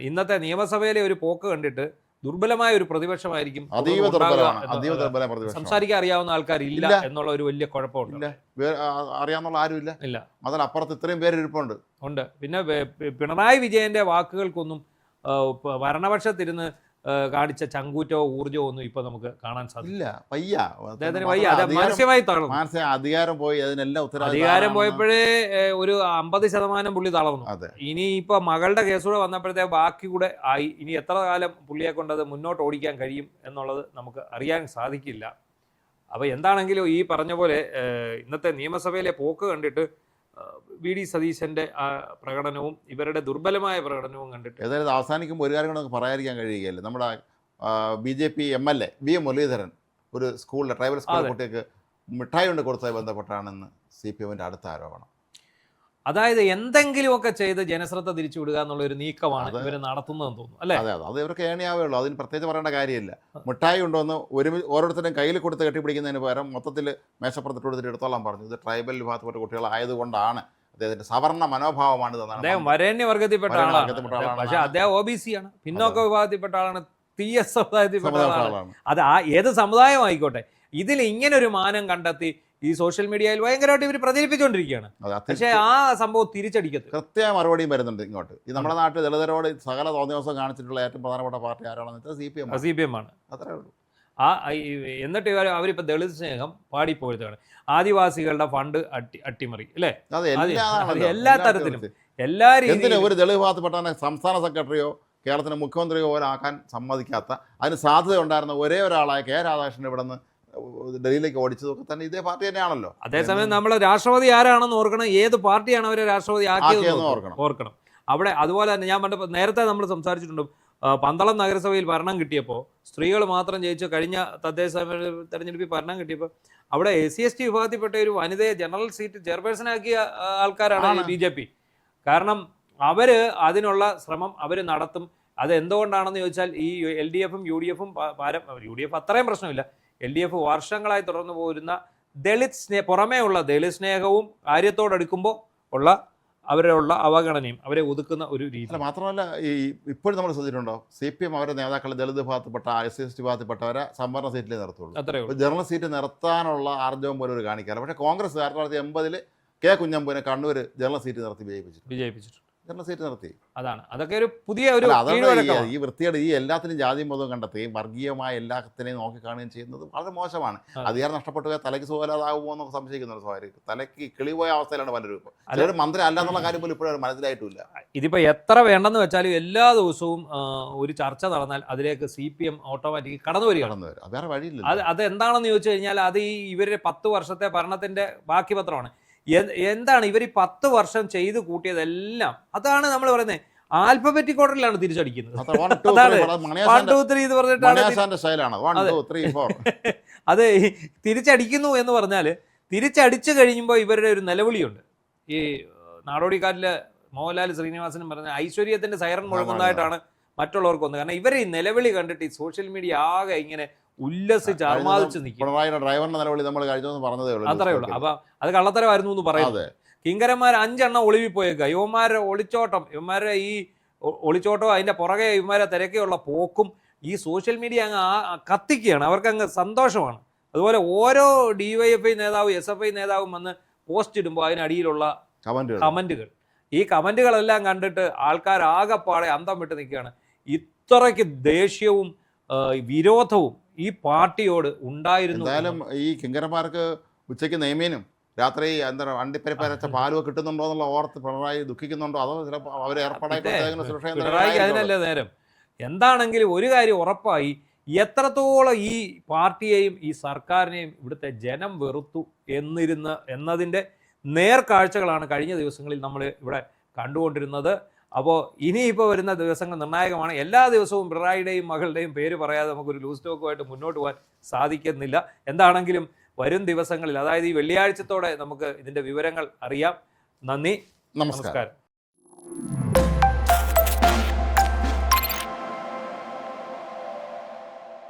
ഇന്നത്തെ നിയമസഭയിലെ ഒരു പോക്ക് കണ്ടിട്ട് ദുർബലമായ ഒരു പ്രതിപക്ഷമായിരിക്കും. സംസാരിക്കാൻ അറിയാവുന്ന ആൾക്കാരില്ല എന്നുള്ള ഒരു വലിയ കുഴപ്പമുണ്ട്. അറിയാവുന്ന ആരുമില്ല. അതിനപ്പുറത്ത് ഇത്രയും പേര് ഇരിപ്പുണ്ട്. പിന്നെ പിണറായി വിജയന്റെ വാക്കുകൾക്കൊന്നും ഭരണപക്ഷത്തിരുന്ന് കാണിച്ച ചങ്കൂറ്റോ ഊർജോ ഒന്നും ഇപ്പൊ നമുക്ക് കാണാൻ സാധിക്കില്ല. മാനസികമായി തളർന്നു. അധികാരം പോയി, അതിനെല്ലാം അധികാരം പോയപ്പോഴേ ഒരു 50% പുള്ളി തളർന്നു. ഇനി ഇപ്പൊ മകളുടെ കേസുകൂടെ വന്നപ്പോഴത്തേക്ക് ബാക്കി കൂടെ ആയി. ഇനി എത്ര കാലം പുള്ളിയെ കൊണ്ടത് മുന്നോട്ട് ഓടിക്കാൻ കഴിയും എന്നുള്ളത് നമുക്ക് അറിയാൻ സാധിക്കില്ല. അപ്പൊ എന്താണെങ്കിലും ഈ പറഞ്ഞ പോലെ ഇന്നത്തെ നിയമസഭയിലെ പോക്ക് കണ്ടിട്ട് VD സതീശന്റെ പ്രകടനവും ഇവരുടെ ദുർബലമായ പ്രകടനവും കണ്ടിട്ട് ഏതായാലും അവസാനിക്കുമ്പോൾ ഒരു കാര്യം കൂടെ പറയാതിരിക്കാൻ കഴിയുകയില്ല. നമ്മുടെ BJP MLA VM മുരളീധരൻ ഒരു സ്കൂളിലെ ട്രൈബൽ സ്കൂൾ കുട്ടികൾക്ക് മിഠായി കൊണ്ട് കൊടുത്തതുമായി ബന്ധപ്പെട്ടാണെന്ന് CPM-ന്റെ അടുത്ത ആരോപണം. അതായത് എന്തെങ്കിലുമൊക്കെ ചെയ്ത് ജനശ്രദ്ധ തിരിച്ചുവിടുക എന്നുള്ള ഒരു നീക്കമാണ് ഇവർ നടത്തുന്നതെന്ന് തോന്നുന്നു, അല്ലേ? അതെ, അത് ഇവർക്ക് ഏണിയാവേ ഉള്ളൂ. അതിന് പ്രത്യേകിച്ച് പറയേണ്ട കാര്യമില്ല. മിഠായി കൊണ്ടുവന്ന് ഓരോരുത്തരും കയ്യിൽ കൊടുത്ത് കെട്ടിപ്പിടിക്കുന്നതിന് പകരം മൊത്തത്തിൽ മേശപ്പുറത്തിട്ട് കൊടുത്തിട്ട് എടുത്തോളാൻ പറഞ്ഞു. ഇത് ട്രൈബൽ വിഭാഗത്തിൽപ്പെട്ട കുട്ടികളായതുകൊണ്ടാണ്, അദ്ദേഹത്തിന്റെ സവർണ്ണ മനോഭാവമാണ് ഇതെന്നാണ്. അദ്ദേഹം വരേണ്യവർഗത്തിൽപ്പെട്ട ആളാണ്, പക്ഷെ അദ്ദേഹം OBC ആണ്, പിന്നോക്ക വിഭാഗത്തിൽപ്പെട്ട ആളാണ്, TS സമുദായത്തിൽപ്പെട്ട ആളാണ്. അത് ഏത് സമുദായം ആയിക്കോട്ടെ, ഇതിൽ ഇങ്ങനൊരു മാനം കണ്ടെത്തി ഈ സോഷ്യൽ മീഡിയയിൽ ഭയങ്കരമായിട്ട് ഇവർ പ്രചരിപ്പിച്ചുകൊണ്ടിരിക്കുകയാണ്. പക്ഷേ ആ സംഭവം തിരിച്ചടിക്കത്ത് കൃത്യമായ മറുപടിയും വരുന്നുണ്ട് ഇങ്ങോട്ട്. ഈ നമ്മുടെ നാട്ടിൽ ദളിതരോട് സകല തോന്നിയവസം കാണിച്ചിട്ടുള്ള ഏറ്റവും പ്രധാനപ്പെട്ട പാർട്ടി ആരാണെന്ന് വെച്ചാൽ CPM ആണ്. അത്രേ ഉള്ളൂ. എന്നിട്ട് അവരിപ്പോൾ ദളിത് സ്നേഹം പാടിപ്പോയതാണ്. ആദിവാസികളുടെ ഫണ്ട് അട്ടിമറി, അല്ലേ? എല്ലാ തരത്തിലും എല്ലാ രീതിയിലും ഒരു ദളിത് വിഭാഗത്തിൽപ്പെട്ട സംസ്ഥാന സെക്രട്ടറിയോ കേരളത്തിലെ മുഖ്യമന്ത്രിയോ പോലെ ആക്കാൻ സമ്മതിക്കാത്ത, അതിന് സാധ്യത ഉണ്ടായിരുന്ന ഒരേ ഒരാളായ K രാധാകൃഷ്ണൻ ഇവിടെ നിന്ന് ഡൽഹിയിലേക്ക് ഓടിച്ചതൊക്കെ തന്നെ ഇതേ പാർട്ടി തന്നെയാണല്ലോ. അതേസമയം നമ്മൾ രാഷ്ട്രപതി ആരാണെന്ന് ഓർക്കണം, ഏത് പാർട്ടിയാണ് അവരെ രാഷ്ട്രപതി ആക്കിയതെന്ന് ഓർക്കണം. അവിടെ അതുപോലെ തന്നെ ഞാൻ നേരത്തെ നമ്മൾ സംസാരിച്ചിട്ടുണ്ട്, പന്തളം നഗരസഭയിൽ ഭരണം കിട്ടിയപ്പോൾ സ്ത്രീകൾ മാത്രം ജയിച്ച കഴിഞ്ഞ തദ്ദേശ തെരഞ്ഞെടുപ്പിൽ ഭരണം കിട്ടിയപ്പോൾ അവിടെ SC/ST വിഭാഗത്തിൽപ്പെട്ട ഒരു വനിതയെ ജനറൽ സീറ്റ് ചെയർപേഴ്സണാക്കിയ ആൾക്കാരാണ് BJP. കാരണം അവര് അതിനുള്ള ശ്രമം അവർ നടത്തും. അത് എന്തുകൊണ്ടാണെന്ന് ചോദിച്ചാൽ ഈ LDF-ഉം UDF-ഉം UDF അത്രയും പ്രശ്നമില്ല, LDF വർഷങ്ങളായി തുടർന്നു പോരുന്ന പുറമേ ഉള്ള ദളിത് സ്നേഹവും കാര്യത്തോടെടുക്കുമ്പോൾ ഉള്ള അവരുള്ള അവഗണനയും അവരെ ഒതുക്കുന്ന ഒരു രീതി. മാത്രമല്ല, ഈ ഇപ്പോഴും നമ്മൾ ശ്രദ്ധിച്ചിട്ടുണ്ടോ, CPM അവരുടെ നേതാക്കളെ ദളിത് വിഭാഗത്തിൽപ്പെട്ട SC/ST വിഭാഗത്തിൽപ്പെട്ടവരെ സംവരണ സീറ്റിലേ നിർത്തുള്ളൂ. ജനറൽ സീറ്റ് നിർത്താനുള്ള ആർജവം പോലും ഒരു കാണിക്കാറ്. പക്ഷേ കോൺഗ്രസ് 1980-ൽ K കുഞ്ഞമ്പുവിനെ കണ്ണൂർ ജനറൽ സീറ്റ് നിർത്തി വിജയിപ്പിച്ചിട്ടുണ്ട്. ജനറൽ സീറ്റ് നിർത്തി. അതാണ്, അതൊക്കെ ഒരു പുതിയ ഒരു അല്ല, അതുകൊണ്ട് കീഴ്വഴക്കമാണ്. ഈ വൃത്തിയുടെ ഈ എല്ലാത്തിനും ജാതിയും മതവും കണ്ടെത്തുകയും വർഗീയമായ എല്ലാത്തിനെയും നോക്കിക്കാണുകയും ചെയ്യുന്നത് വളരെ മോശമാണ്. അധികാരം നഷ്ടപ്പെട്ടു പോയാൽ തലയ്ക്ക് സുഖമില്ലാതാകുമോ എന്നൊക്കെ സംശയിക്കുന്നുണ്ട്. സ്വാഭാവികം തലയ്ക്ക് കിളിപോയ അവസ്ഥയിലാണ് പലരും ഇപ്പോൾ. ചിലർ മന്ത്രി അല്ല എന്നുള്ള കാര്യം പോലും ഇപ്പോഴും മനസ്സിലായിട്ടില്ല. ഇതിപ്പോൾ എത്ര വേണ്ടെന്ന് വെച്ചാലും എല്ലാ ദിവസവും ഒരു ചർച്ച നടന്നാൽ അതിലേക്ക് CPM ഓട്ടോമാറ്റിക് കടന്നു വരികയാണ്. വേറെ വഴിയില്ല. അത് എന്താണെന്ന് ചോദിച്ചു കഴിഞ്ഞാൽ അത് ഈ ഇവരുടെ 10 വർഷത്തെ ഭരണത്തിന്റെ ബാക്കി പത്രമാണ്. എന്താണ് ഇവർ ഈ 10 വർഷം ചെയ്ത് കൂട്ടിയതെല്ലാം? അതാണ് നമ്മൾ പറയുന്നത്, ആൽഫബറ്റിക് ഓർഡറിലാണ് തിരിച്ചടിക്കുന്നത്. അത് തിരിച്ചടിക്കുന്നു എന്ന് പറഞ്ഞാൽ തിരിച്ചടിച്ചു കഴിയുമ്പോൾ ഇവരുടെ ഒരു നിലവിളിയുണ്ട്. ഈ നാടോടിക്കാറ്റിലെ മോഹൻലാൽ ശ്രീനിവാസനും പറഞ്ഞ ഐശ്വര്യത്തിന്റെ സൈറൺ മുഴങ്ങുന്നതായിട്ടാണ് മറ്റുള്ളവർക്ക് വന്നത്. കാരണം ഇവർ ഈ നിലവിളി കണ്ടിട്ട് ഈ സോഷ്യൽ മീഡിയ ആകെ ഇങ്ങനെ ഉല്ലസിച്ച് അർമാദിച്ച് നിൽക്കും. ഡ്രൈവറിന്റെ നിലവിളി നമ്മൾ കഴിഞ്ഞു പറഞ്ഞതേ ഉള്ളൂ, അത്രേ ഉള്ളൂ. അപ്പൊ അത് കള്ളത്തരമായിരുന്നു എന്ന് പറയുന്നത്. കിങ്കരന്മാർ 5 എണ്ണം ഒളിവിൽ പോയേക്കുക. യുവന്മാരുടെ ഒളിച്ചോട്ടം, യുവന്മാരുടെ ഈ ഒളിച്ചോട്ടം, അതിന്റെ പുറകെ യുവന്മാരെ തിരക്കെയുള്ള പോക്കും ഈ സോഷ്യൽ മീഡിയ അങ്ങ് കത്തിക്കുകയാണ്. അവർക്ക് അങ്ങ് സന്തോഷമാണ്. അതുപോലെ ഓരോ DYFI നേതാവും SFI നേതാവും വന്ന് പോസ്റ്റ് ഇടുമ്പോൾ അതിനടിയിലുള്ള കമന്റുകൾ, ഈ കമന്റുകളെല്ലാം കണ്ടിട്ട് ആൾക്കാർ ആകെപ്പാടെ അന്തം വിട്ട് നിൽക്കുകയാണ്. ഇത്രയ്ക്ക് ദേഷ്യവും വിരോധവും ഈ പാർട്ടിയോട് ഉണ്ടായിരുന്നു. എന്തായാലും ഈ കിങ്കരന്മാർക്ക് ഉച്ചയ്ക്ക് നെയ്മീനും രാത്രി എന്താ വണ്ടിപ്പരിപ്പരച്ച പാലും കിട്ടുന്നുണ്ടോ എന്നുള്ള ഓർത്ത് പിണറായി ദുഃഖിക്കുന്നുണ്ടോ, അതോ ചിലപ്പോൾ അവർ പിണറായി അതിനല്ലേ നേരം. എന്താണെങ്കിലും ഒരു കാര്യം ഉറപ്പായി, എത്രത്തോളം ഈ പാർട്ടിയെയും ഈ സർക്കാരിനെയും ഇവിടുത്തെ ജനം വെറുത്തു എന്നതിൻ്റെ നേർക്കാഴ്ചകളാണ് കഴിഞ്ഞ ദിവസങ്ങളിൽ നമ്മൾ ഇവിടെ കണ്ടുകൊണ്ടിരുന്നത്. അപ്പോൾ ഇനിയിപ്പോൾ വരുന്ന ദിവസങ്ങൾ നിർണായകമാണ്. എല്ലാ ദിവസവും പിണറായിയുടെയും മകളുടെയും പേര് പറയാതെ നമുക്കൊരു ലൂസ് ടോക്കുമായിട്ട് മുന്നോട്ട് പോകാൻ സാധിക്കുന്നില്ല. എന്താണെങ്കിലും വരും ദിവസങ്ങളിൽ, അതായത് ഈ വെള്ളിയാഴ്ചത്തോടെ നമുക്ക് ഇതിൻ്റെ വിവരങ്ങൾ അറിയാം. നന്ദി, നമസ്കാരം.